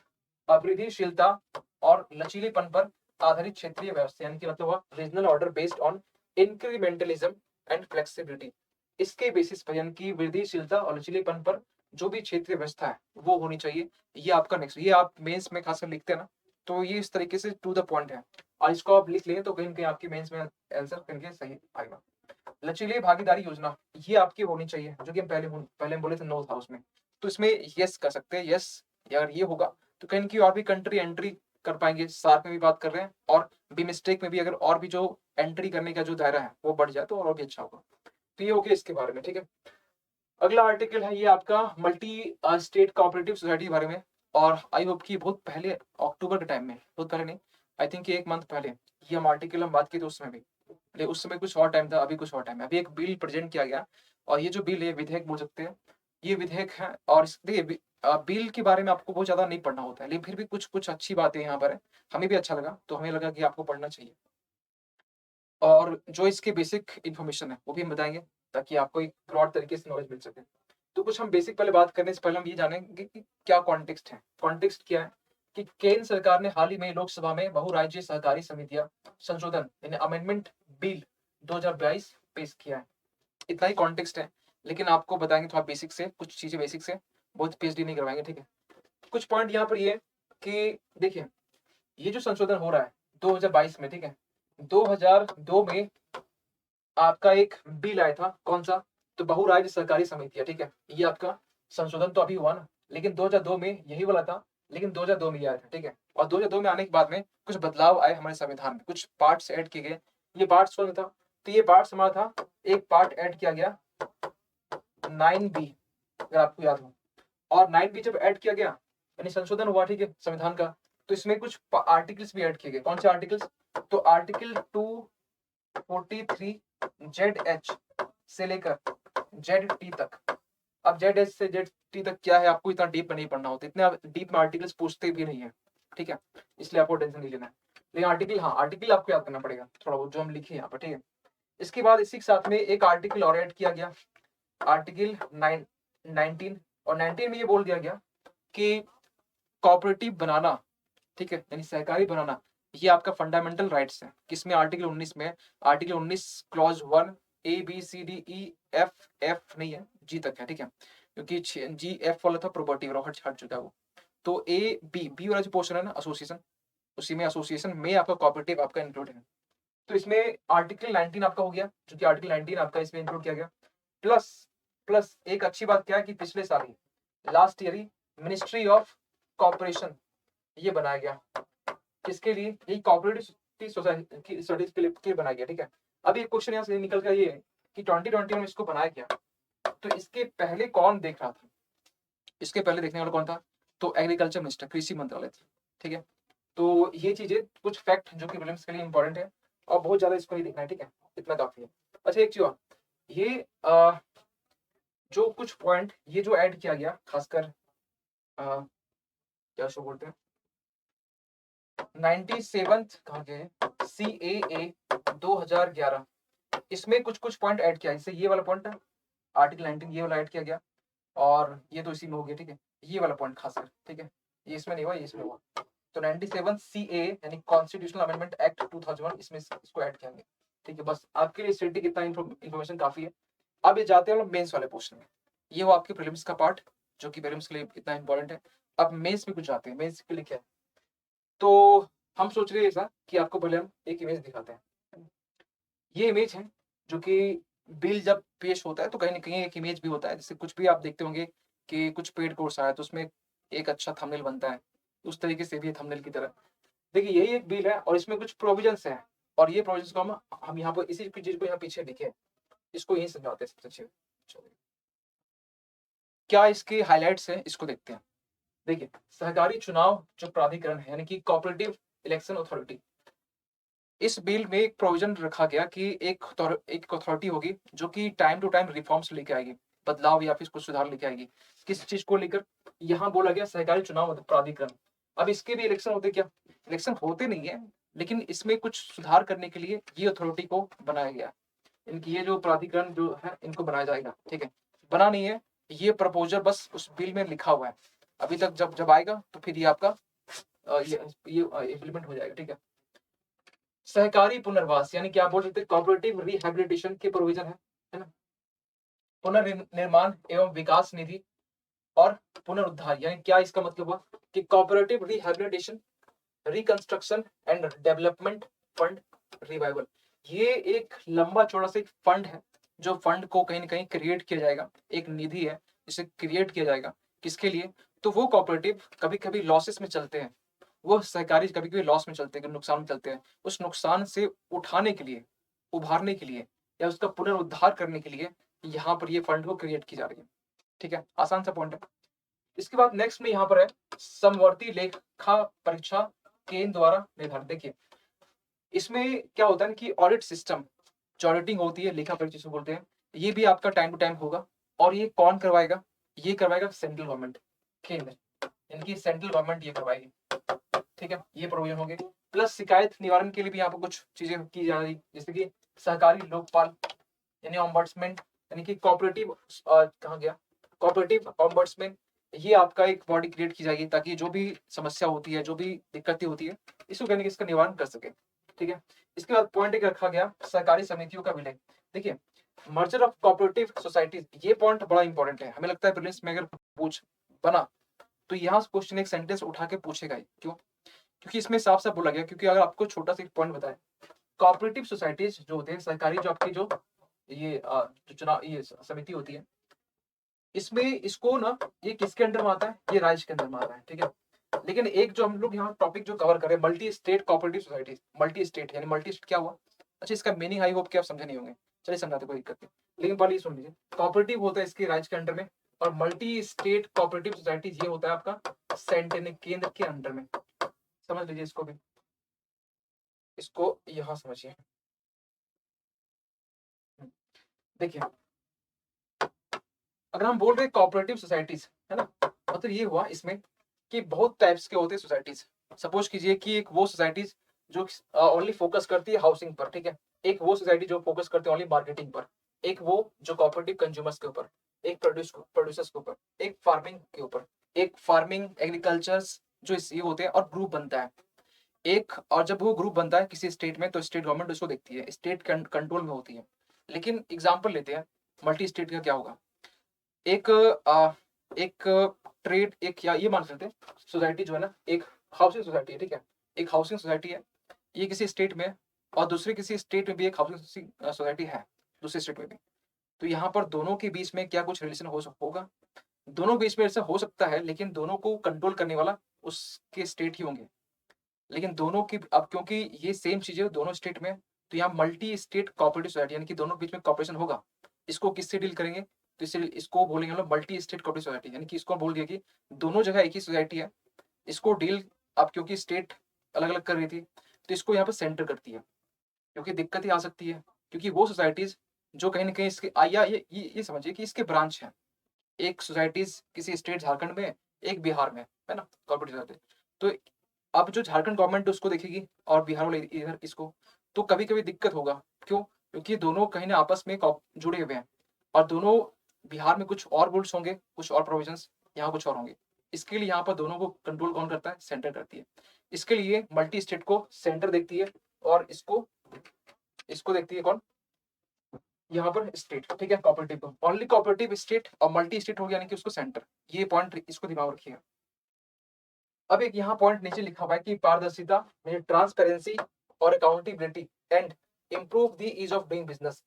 वृद्धिशीलता और लचीलेपन पर आधारित क्षेत्रीय व्यवस्था, यानी कि मतलब regional order based on incrementalism and flexibility, इसके बेसिस पर, यानी कि वृद्धिशीलता और लचीलेपन पर जो भी क्षेत्रीय व्यवस्था है वो होनी चाहिए। ये आपका नेक्स्ट, ये आप मेंस में खासकर लिखते हैं ना, तो ये इस तरीके से टू द पॉइंट है, और इसको आप लिख लें तो कहीं ना कहीं आपकी मेंस में आंसर कहीं ना कहीं सही आएगा। लचीली भागीदारी योजना, ये आपकी होनी चाहिए, जो कि हम पहले हम बोले थे, नो था उसमें, तो इसमें यस कर सकते हैं, यस, अगर ये होगा तो कहीं की और भी कंट्री एंट्री कर पाएंगे। सार्क में भी बात कर रहे हैं, और बीमस्टेक में भी अगर और भी जो एंट्री करने का जो दायरा है वो बढ़ जाए तो और भी अच्छा होगा। तो ये हो गया इसके बारे में, ठीक है। अगला आर्टिकल है ये आपका मल्टी स्टेट कोऑपरेटिव सोसाइटी के बारे में, और आई होप कि बहुत पहले अक्टूबर के टाइम में, बहुत पहले नहीं, आई थिंक एक मंथ पहले ये हम आर्टिकल हम बात की थी, उसमें भी, लेकिन उस समय कुछ और टाइम था, अभी कुछ और टाइम है। अभी एक बिल प्रेजेंट किया गया, और ये जो बिल है, विधेयक बोल सकते हैं, ये विधेयक है। और देखिए बिल के बारे में आपको बहुत ज्यादा नहीं पढ़ना होता है, लेकिन फिर भी कुछ कुछ अच्छी बातें यहाँ पर है, हमें भी अच्छा लगा, तो हमें लगा कि आपको पढ़ना चाहिए। और जो इसके बेसिक इन्फॉर्मेशन है वो भी हम बताएंगे, ताकि आपको एक ब्रॉड तरीके से नॉलेज मिल सके। तो कुछ हम बेसिक पहले बात करने से पहले हम ये जानेंगे कि क्या कॉन्टेक्स्ट है। कॉन्टेक्स्ट क्या है कि केंद्र सरकार ने हाल ही में लोकसभा में बहुराज्यीय सहकारी समितियां संशोधन, यानी अमेंडमेंट बिल 2022 पेश किया है। इतना ही कॉन्टेक्स्ट है, लेकिन आपको बताएंगे थोड़ा बेसिक से, कुछ चीजें बेसिक से, बहुत पीएचडी नहीं करवाएंगे, ठीक है। कुछ पॉइंट यहाँ पर ये कि देखिए, ये जो संशोधन हो रहा है 2022 में, ठीक है, 2002 में आपका एक बिल आया था, कौन सा, तो बहुराज्य सहकारी समितियां, ठीक है, ये आपका संशोधन तो अभी हुआ ना, लेकिन 2002 में यही वाला था, लेकिन 2002 में ये आया था, ठीक है। और 2002 में आने के बाद में कुछ बदलाव आए हमारे संविधान में, कुछ पार्ट्स ऐड किए गए। ये पार्ट्स कौन था, तो ये पार्ट्स हमारा था, एक पार्ट ऐड किया गया 9B, अगर आपको याद हो। और 9B जब ऐड किया गया, यानी संशोधन हुआ, ठीक है, संविधान का, तो इसमें कुछ आर्टिकल्स भी ऐड किए गए। कौन से आर्टिकल्स, तो आर्टिकल 243 ZH से लेकर ZT तक, अब जेड एस से जेड टी तक क्या है आपको इतना डीप में नहीं पढ़ना होता, इतने डीप में आर्टिकल्स पूछते भी नहीं है, ठीक है, इसलिए आपको टेंशन नहीं लेना है। लेकिन आर्टिकल, हाँ आर्टिकल आपको याद करना पड़ेगा थोड़ा बहुत जो हम लिखे यहाँ पर, ठीक है। इसके बाद इसी के साथ में एक आर्टिकल और ऐड किया गया, आर्टिकल 19, और 19 में ये बोल दिया गया कि कोऑपरेटिव बनाना, ठीक है, यानी सहकारी बनाना, ये आपका फंडामेंटल राइट्स है। किसमें? आर्टिकल 19 में। Article 19 clause 1 A B C D E F, F नहीं है जी तक है, ठीक है, क्योंकि जी एफ वाला था प्रॉपर्टी वाला, हट चुका है वो। तो ए बी, बी वाला जो पोर्शन है ना एसोसिएशन, उसी में एसोसिएशन में आपका कोऑपरेटिव आपका इंक्लूड है। तो इसमें आर्टिकल 19 आपका हो गया, जो कि आर्टिकल 19 आपका इसमें इंक्लूड किया गया। प्लस प्लस एक अच्छी बात क्या है कि पिछले साल ही लास्ट ईयर ही मिनिस्ट्री ऑफ कॉर्पोरेशन ये बनाया गया, किसके लिए? यही कोऑपरेटिव सोसाइटी की स्टडीज के लिए बनाया गया, ठीक है। अब एक क्वेश्चन यहाँ से निकल कर ये है कि 2021 में इसको बनाया गया, तो इसके पहले कौन देख रहा था? इसके पहले देखने वाला कौन था? तो एग्रीकल्चर मिनिस्टर, कृषि मंत्रालय था, ठीक है। तो ये चीजें कुछ फैक्ट जो कि प्रीलिम्स के लिए इंपॉर्टेंट है, और बहुत ज्यादा इसको नहीं देखना है, ठीक है, इतना काफी है। अच्छा एक चीज और, ये जो कुछ पॉइंट ये जो ऐड किया गया, खासकर क्या शो बोलते हैं 97 कहाँ गए, CAA 2011, इसमें कुछ कुछ पॉइंट ऐड किया, इससे ये वाला पॉइंट है आर्टिकल 19 ये वाला ऐड किया गया, और ये तो इसी में हो गया, ठीक है, ये वाला पॉइंट खासकर, ठीक है, ये इसमें नहीं हुआ, ये इसमें हुआ। तो 97 CAA यानी कॉन्स्टिट्यूशनल अमेंडमेंट एक्ट 2001, इसमें इसको ऐड किया गया, ठीक है। बस आपके लिए स्टेटिक इतना इन्फॉर्मेशन काफी है। अब ये जाते हैं हम मेंस वाले पोर्शन में, ये वो आपके प्रीलिम्स का पार्ट जो कि प्रीलिम्स के लिए इतना इंपॉर्टेंट है। अब मेंस में कुछ जाते हैं, मेंस के लिए क्या है, तो हम सोच रहे हैं ऐसा कि आपको पहले हम एक इमेज दिखाते हैं। ये इमेज है जो कि बिल जब पेश होता है तो कहीं ना कहीं एक इमेज भी होता है, जैसे कुछ भी आप देखते होंगे कि कुछ पेड कोर्स आया तो उसमें एक अच्छा थंबनेल बनता है, उस तरीके से भी थंबनेल की तरह। देखिए यही एक बिल है और इसमें कुछ प्रोविजंस हैं, और ये प्रोविजंस को हम यहाँ पर इसी चीज को यहाँ पीछे लिखे, इसको यही समझाते हैं सबसे अच्छे। चलिए, क्या इसके हाईलाइट्स हैं इसको देखते हैं। देखिए, सहकारी चुनाव जो प्राधिकरण है यानी कि कोऑपरेटिव इलेक्शन अथॉरिटी, इस बिल में एक प्रोविजन रखा गया कि एक अथॉरिटी होगी जो कि टाइम टू टाइम रिफॉर्म्स लेके आएगी, बदलाव या फिर कुछ सुधार लेके आएगी। किस चीज को लेकर? यहाँ बोला गया सहकारी चुनाव प्राधिकरण। अब इसके भी इलेक्शन होते क्या? इलेक्शन होते नहीं है, लेकिन इसमें कुछ सुधार करने के लिए ये अथॉरिटी को बनाया गया, इनकी ये जो प्राधिकरण जो है इनको बनाया जाएगा, ठीक है। बना नहीं है, ये प्रपोजल बस उस बिल में लिखा हुआ है, अभी तक जब जब आएगा तो फिर ये आपका ये इम्प्लीमेंट हो जाएगा, ठीक है। सहकारी पुनर्वास यानी कि आप बोल सकते हैं कोऑपरेटिव रिहैबिलिटेशन के प्रोविजन है ना। पुनर्निर्माण एवं विकास निधि और पुनरुद्धार, यानी क्या इसका मतलब हुआ कि cooperative rehabilitation, reconstruction and development fund revival, ये एक लंबा चौड़ा सा एक फंड है, जो फंड को कहीं ना कहीं क्रिएट किया जाएगा, एक निधि है जिसे क्रिएट किया जाएगा, किसके लिए? तो वो कोऑपरेटिव कभी कभी लॉसेस में चलते हैं, वो सहकारी कभी कभी लॉस में चलते हैं, नुकसान में चलते हैं, उस नुकसान से उठाने के लिए, उभारने के लिए या उसका पुनरुद्धार करने के लिए यहाँ पर ये फंड को क्रिएट की जा रही है, ठीक है। आसान सा पॉइंट है। इसके बाद नेक्स्ट में यहाँ पर है समवर्ती लेखा परीक्षा केंद्र द्वारा निर्धारित। देखिए इसमें क्या होता है कि ऑडिट सिस्टम, जो ऑडिटिंग होती है लेखा परीक्षा जिसे बोलते हैं, ये भी आपका टाइम टू टाइम होगा, और ये कौन करवाएगा? ये करवाएगा सेंट्रल गवर्नमेंट, केंद्र, इनकी सेंट्रल गवर्नमेंट ये करवाएगी, ठीक है। ये प्रोविजन होंगे। प्लस शिकायत निवारण के लिए भी यहाँ पर कुछ चीजें की जा रही, जैसे कि सहकारी लोकपाल यानी ऑम्बड्समैन, यानी कि कोऑपरेटिव कहाँ गया, कोऑपरेटिव ऑम्बड्समैन, ये आपका एक बॉडी क्रिएट की जाएगी ताकि जो भी समस्या होती है, जो भी दिक्कतें होती है, इसको कहने इसका निवारण कर सके, ठीक है। इसके बाद पॉइंट एक रखा गया सहकारी समितियों का विलय। देखिए मर्जर ऑफ कोऑपरेटिव सोसाइटीज, ये पॉइंट बड़ा इंपॉर्टेंट है, हमें लगता है प्रीलिम्स में अगर पूछ बना तो यहाँ क्वेश्चन एक सेंटेंस उठा के पूछेगा ही, क्यों? क्योंकि इसमें साफ साफ बोला गया, क्योंकि अगर आपको छोटा सा एक पॉइंट बताए, कोऑपरेटिव सोसाइटीज जो होते हैं सहकारी, जो आपकी जो ये जो चुनाव ये समिति होती है, इसमें इसको ना ये किसके अंडर में आता है? ये राज्य के अंदर में आता है, ठीक है। लेकिन एक जो हम लोग यहाँ टॉपिक जो कवर करें, multi state cooperative societies, multi state यानी मल्टी स्टेट क्या हुआ? अच्छा इसका मीनिंग आई होप कि आप समझे नहीं होंगे, चलिए समझाते, कोई दिक्कत नहीं, लेकिन पहले ये सुन लीजिए। कोऑपरेटिव होता है इसके राज्य के अंडर में, और मल्टी स्टेट कोऑपरेटिव सोसाइटीज ये होता है आपका सेंटर केंद्र के अंडर में। समझ लीजिए इसको भी, इसको यहाँ समझिए। देखिए अगर हम बोल रहे हैं कोऑपरेटिव सोसाइटीज, है ना, मतलब ये हुआ इसमें कि बहुत टाइप्स के होते हैं सोसाइटीज। सपोज कीजिए कि एक वो सोसाइटीज जो ओनली फोकस करती है हाउसिंग पर, ठीक है, एक वो सोसाइटी जो फोकस करती है ओनली मार्केटिंग पर, एक वो जो कोऑपरेटिव कंज्यूमर्स के ऊपर, एक प्रोड्यूसर्स के ऊपर, एक फार्मिंग के ऊपर, एक फार्मिंग एग्रीकल्चर्स जो ये होते हैं, और ग्रुप बनता है एक। और जब वो ग्रुप बनता है किसी स्टेट में तो स्टेट गवर्नमेंट उसको देखती है, स्टेट कंट्रोल में होती है। लेकिन एग्जाम्पल लेते हैं मल्टी स्टेट का क्या होगा। एक एक ट्रेड, एक या ये मान सकते हैं सोसाइटी जो है ना, एक हाउसिंग सोसाइटी है, ठीक है, एक हाउसिंग सोसाइटी है, ये किसी स्टेट में है, और दूसरे किसी स्टेट में भी एक हाउसिंग सोसाइटी है, दूसरे स्टेट में भी। तो यहाँ पर दोनों के बीच में क्या कुछ रिलेशन होगा? दोनों के बीच में ऐसा हो सकता है, लेकिन दोनों को कंट्रोल करने वाला उसके स्टेट ही होंगे। लेकिन दोनों की अब क्योंकि ये सेम चीजें दोनों स्टेट में, तो यहाँ मल्टी स्टेट कोऑपरेटिव सोसाइटी, यानी कि दोनों के बीच में कॉपरेशन होगा। इसको किससे डील करेंगे? तो इसको बोलेंगे हम लोग मल्टी स्टेट कोऑपरेटिव सोसाइटी, यानी कि इसको बोल दिया कि दोनों जगह एक ही सोसाइटी है, इसको डील अब क्योंकि स्टेट अलग अलग कर रही थी, तो इसको यहाँ पर सेंटर करती है। क्योंकि दिक्कत ही आ सकती है, क्योंकि वो सोसाइटीज जो कहीं ना कहीं इसके या ये समझिए कि इसके ब्रांच हैं। एक सोसाइटीज किसी स्टेट झारखंड में, एक बिहार में, है ना, कोऑपरेटिव सोसाइटी। तो अब जो झारखंड गवर्नमेंट उसको देखेगी और बिहार वाले इधर इसको, तो कभी कभी दिक्कत होगा। क्यों? क्योंकि दोनों कहीं ना आपस में जुड़े हुए हैं, और दोनों बिहार में कुछ और रूल्स होंगे, कुछ और प्रोविजंस, यहाँ कुछ और होंगे। इसके लिए यहाँ पर दोनों को कंट्रोल कौन करता है? सेंटर करती है। इसके लिए मल्टी स्टेट को सेंटर देखती है, और इसको इसको देखती है कौन? यहाँ पर स्टेट, ठीक है, कोऑपरेटिव को ओनली कोऑपरेटिव स्टेट, और मल्टी स्टेट हो गया यानी कि उसको सेंटर। ये पॉइंट इसको दिमाग में रखिएगा। अब एक यहाँ पॉइंट नीचे लिखा हुआ है कि पारदर्शिता में ट्रांसपेरेंसी और accountability and improve the ease of doing business.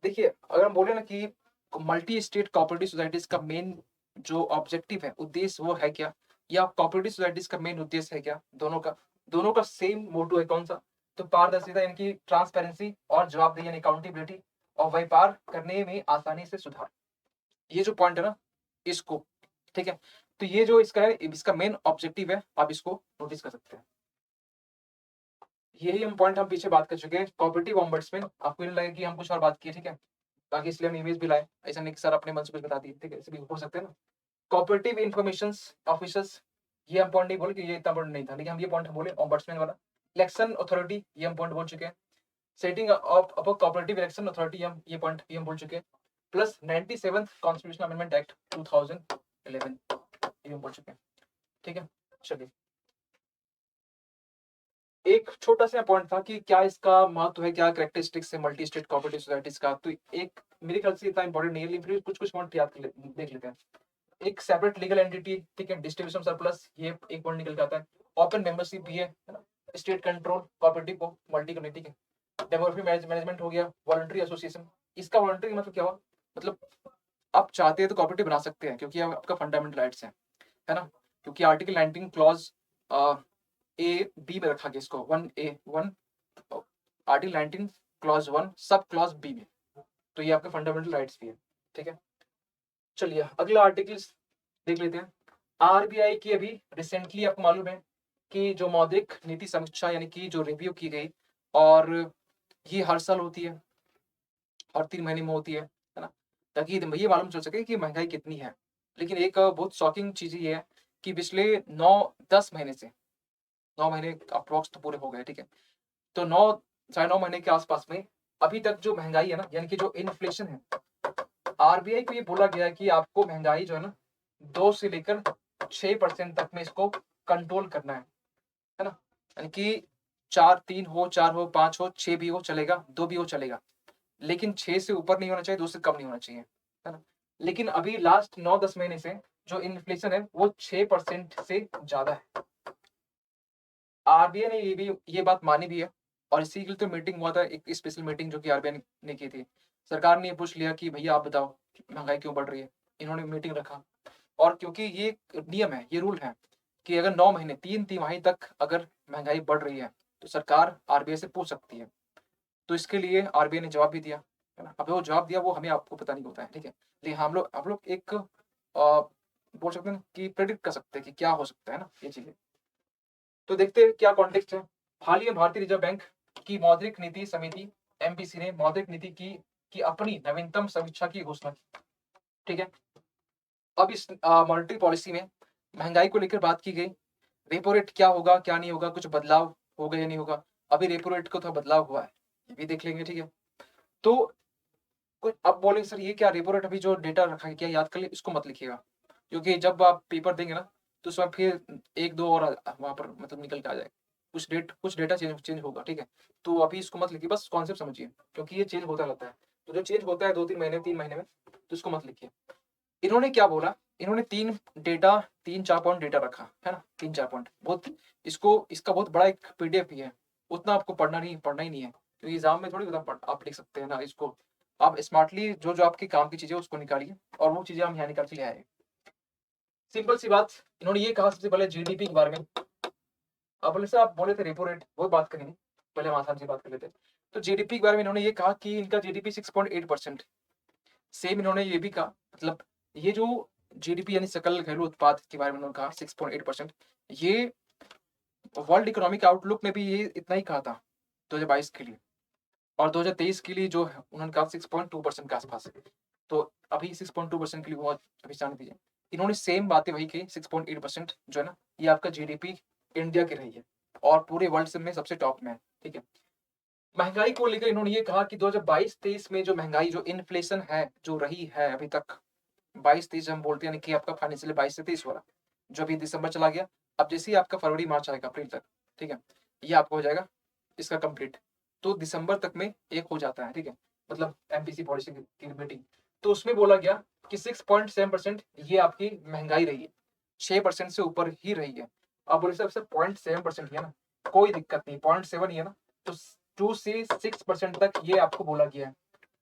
देखिए, अगर हम बोले ना कि मल्टी स्टेट कोऑपरेटिव सोसाइटीज का मेन जो ऑब्जेक्टिव है, उद्देश्य, वो है क्या, या कोऑपरेटिव सोसाइटीज का मेन उद्देश्य है क्या, दोनों का सेम मोटो है, कौन सा? तो पारदर्शिता यानी कि ट्रांसपेरेंसी, और जवाबदेही यानी अकाउंटेबिलिटी, और व्यापार करने में आसानी से सुधार। ये जो पॉइंट है ना, इसको, ठीक है, तो ये जो इसका है, इसका मेन ऑब्जेक्टिव है, आप इसको नोटिस कर सकते हैं। यही हम पॉइंट हम पीछे बात कर चुके हैं कोऑपरेटिव ओम्बड्समैन। आपको नहीं लगे कि हम कुछ और बात किए, ठीक है, बाकी इसलिए हम इमेज भी लाए, ऐसा नहीं कि सर अपने मन से कुछ बता दिए, ठीक है, ऐसे भी हो सकते हैं ना। कोऑपरेटिव इंफॉर्मेशन ऑफिसर्स, ये हम पॉइंट नहीं बोले कि ये इतना पॉइंट नहीं था, लेकिन हम ये पॉइंट बोले ओम्बड्समैन वाला। इलेक्शन अथॉरिटी, ये हम पॉइंट बोल चुके हैं। Setting of cooperative election authority, हम ये पॉइंट भी हम बोल चुके हैं। Plus 97th constitutional amendment act 2011, ये हम बोल चुके हैं, ठीक है। चलिए, एक छोटा सा पॉइंट था कि क्या इसका महत्व है, क्या कैरेक्टरिस्टिक्स है मल्टी स्टेट कोऑपरेटिव सोसाइटीज का, तो एक मेरे ख्याल से इतना इंपॉर्टेंट नहीं है, लेकिन फिर कुछ कुछ पॉइंट याद देख लेते हैं। एक सेपरेट लीगल एंटिटी, ठीक है, डिस्ट्रीब्यूशन सरप्लस, ये एक पॉइंट निकल के आता है। ओपन मेंबरशिप भी है ना, स्टेट कंट्रोल कोऑपरेटिव को, मल्टी कम्युनिटी के। डेमोग्राफी मैनेजमेंट हो गया, वॉलंटरी एसोसिएशन। इसका वॉलंटरी मतलब क्या हुआ? मतलब आप चाहते हैं तो कोऑपरेटिव बना सकते हैं, क्योंकि आपका फंडामेंटल राइट्स है ना, क्योंकि आर्टिकल 19 क्लॉज ए बी में रखा गया इसको, 1A1, article 19 clause 1 sub clause B में, तो ये आपके फंडामेंटल राइट्स भी है, ठीक है। चलिए, अगला आर्टिकल देख लेते हैं। आरबीआई की अभी रिसेंटली आपको मालूम है कि जो मौद्रिक नीति समीक्षा, यानी कि जो रिव्यू की गई, और ये हर साल होती है, हर 3 महीने में होती है ना, ताकि ये मालूम चल सके कि महंगाई कितनी है। लेकिन एक बहुत शॉकिंग चीज ये है कि पिछले 9-10 महीने से, 9 महीने अप्रोक्स तो पूरे हो गए, ठीक है, तो 9 साढ़े 9 महीने के आसपास में अभी तक जो महंगाई है ना, यानी कि जो इन्फ्लेशन है, आरबीआई को ये बोला गया है कि आपको महंगाई जो है ना 2 से लेकर 6% तक में इसको कंट्रोल करना है ना, यानी कि 4, 3 हो, 4 हो, 5 हो, 6 भी हो चलेगा, 2 भी हो चलेगा, लेकिन 6 से ऊपर नहीं होना चाहिए, 2 से कम नहीं होना चाहिए, है ना। लेकिन अभी लास्ट 9-10 महीने से जो इन्फ्लेशन है वो 6% से ज्यादा है। आरबीआई ने ये बात मानी भी है, और इसी के लिए तो मीटिंग हुआ था, एक स्पेशल मीटिंग जो कि आरबीआई ने की थी। सरकार ने पूछ लिया कि भैया आप बताओ महंगाई क्यों बढ़ रही है। इन्होंने मीटिंग रखा, और क्योंकि ये नियम है, ये रूल है कि अगर 9 महीने 3 तिमाही तक अगर महंगाई बढ़ रही है तो सरकार आरबीआई से पूछ सकती है। तो इसके लिए आरबीआई ने जवाब भी दिया, है ना। अब वो जवाब दिया वो हमें आपको पता नहीं होता है, ठीक है, लेकिन हम लोग एक बोल सकते हैं कि प्रेडिक्ट कर सकते हैं कि क्या हो सकता है ना, ये चीजें। तो देखते हैं क्या कॉन्टेक्स्ट है। हाल ही में भारतीय रिजर्व बैंक की मौद्रिक नीति समिति एमपीसी ने मौद्रिक नीति की अपनी नवीनतम समीक्षा की घोषणा की, ठीक है। अब इस मॉनेटरी पॉलिसी में महंगाई को लेकर बात की गई, रेपो रेट क्या होगा क्या नहीं होगा, कुछ बदलाव होगा या नहीं होगा। अभी रेपो रेट को थोड़ा बदलाव हुआ है, ये भी देख लेंगे, ठीक है। तो कुछ अब बोले सर ये क्या रेपो रेट, अभी जो डेटा रखा है क्या याद कर लिए, इसको मत लिखिएगा, क्योंकि जब आप पेपर देंगे ना तो उसमें फिर एक दो और वहाँ पर मतलब निकल के आ जाएगा, कुछ डेटा चेंज चेंज होगा, ठीक है। तो अभी इसको मत लिखिए, बस कॉन्सेप्ट समझिए, क्योंकि ये चेंज होता रहता है। तो जो चेंज होता है 2-3 महीने 3 महीने में, तो इसको मत लिखिए। इन्होंने क्या बोला, इन्होंने 3-4 पॉइंट डेटा रखा है ना, 3-4 पॉइंट, बहुत इसको इसका बहुत बड़ा एक पीडीएफ भी है, उतना आपको पढ़ना ही नहीं है, क्योंकि एग्जाम में थोड़ी उतना आप लिख सकते हैं ना इसको। आप स्मार्टली जो जो आपके काम की चीजें उसको निकालिए, और वो चीजें हम यहाँ निकाल के ले आए। सिंपल सी बात, इन्होंने ये कहा सबसे पहले जीडीपी के बारे में। अब बोले सर आप बोले थे रेपो रेट, वो बात करेंगे, पहले हम आसान सी बात कर लेते हैं। तो जीडीपी के बारे में इन्होंने ये कहा कि इनका जीडीपी 6.8%। सेम इन्होंने ये भी कहा, मतलब ये जो जीडीपी यानी सकल घरेलू उत्पाद के बारे में उन्होंने कहा 6.8%, ये वर्ल्ड इकोनॉमिक आउटलुक में भी ये इतना ही कहा था 2022 के लिए, और 2023 के लिए जो है उन्होंने कहा 6.2% के आसपास है। तो अभी 6.2% के लिए वो अभी जान दीजिए, इन्होंने सेम बातें वही कही, 6.8% जो है ना, ये आपका जीडीपी इंडिया की रही है और पूरे वर्ल्ड में सबसे टॉप में है, ठीक है। महंगाई को लेकर इन्होंने ये कहा कि 2022-23 में जो महंगाई जो इन्फ्लेशन है जो रही है अभी तक, 22-23 हम बोलते हैं कि आपका फाइनेंशियल 22 से 23 हो रहा, जो अभी दिसंबर चला गया, अब जैसे ही आपका फरवरी मार्च आएगा अप्रैल तक, ठीक है, ये आपका हो जाएगा इसका कंप्लीट, तो दिसंबर तक में एक हो जाता है, ठीक है, मतलब एमपीसी पॉलिसी की मीटिंग। तो उसमें बोला गया कि 6.7% ये आपकी महंगाई रही है, 6% से ऊपर ही रही है। अब बोले सर 0.7% है ना, कोई दिक्कत नहीं, 0.7 ही है ना, तो 2 से 6% तक ये आपको बोला गया है,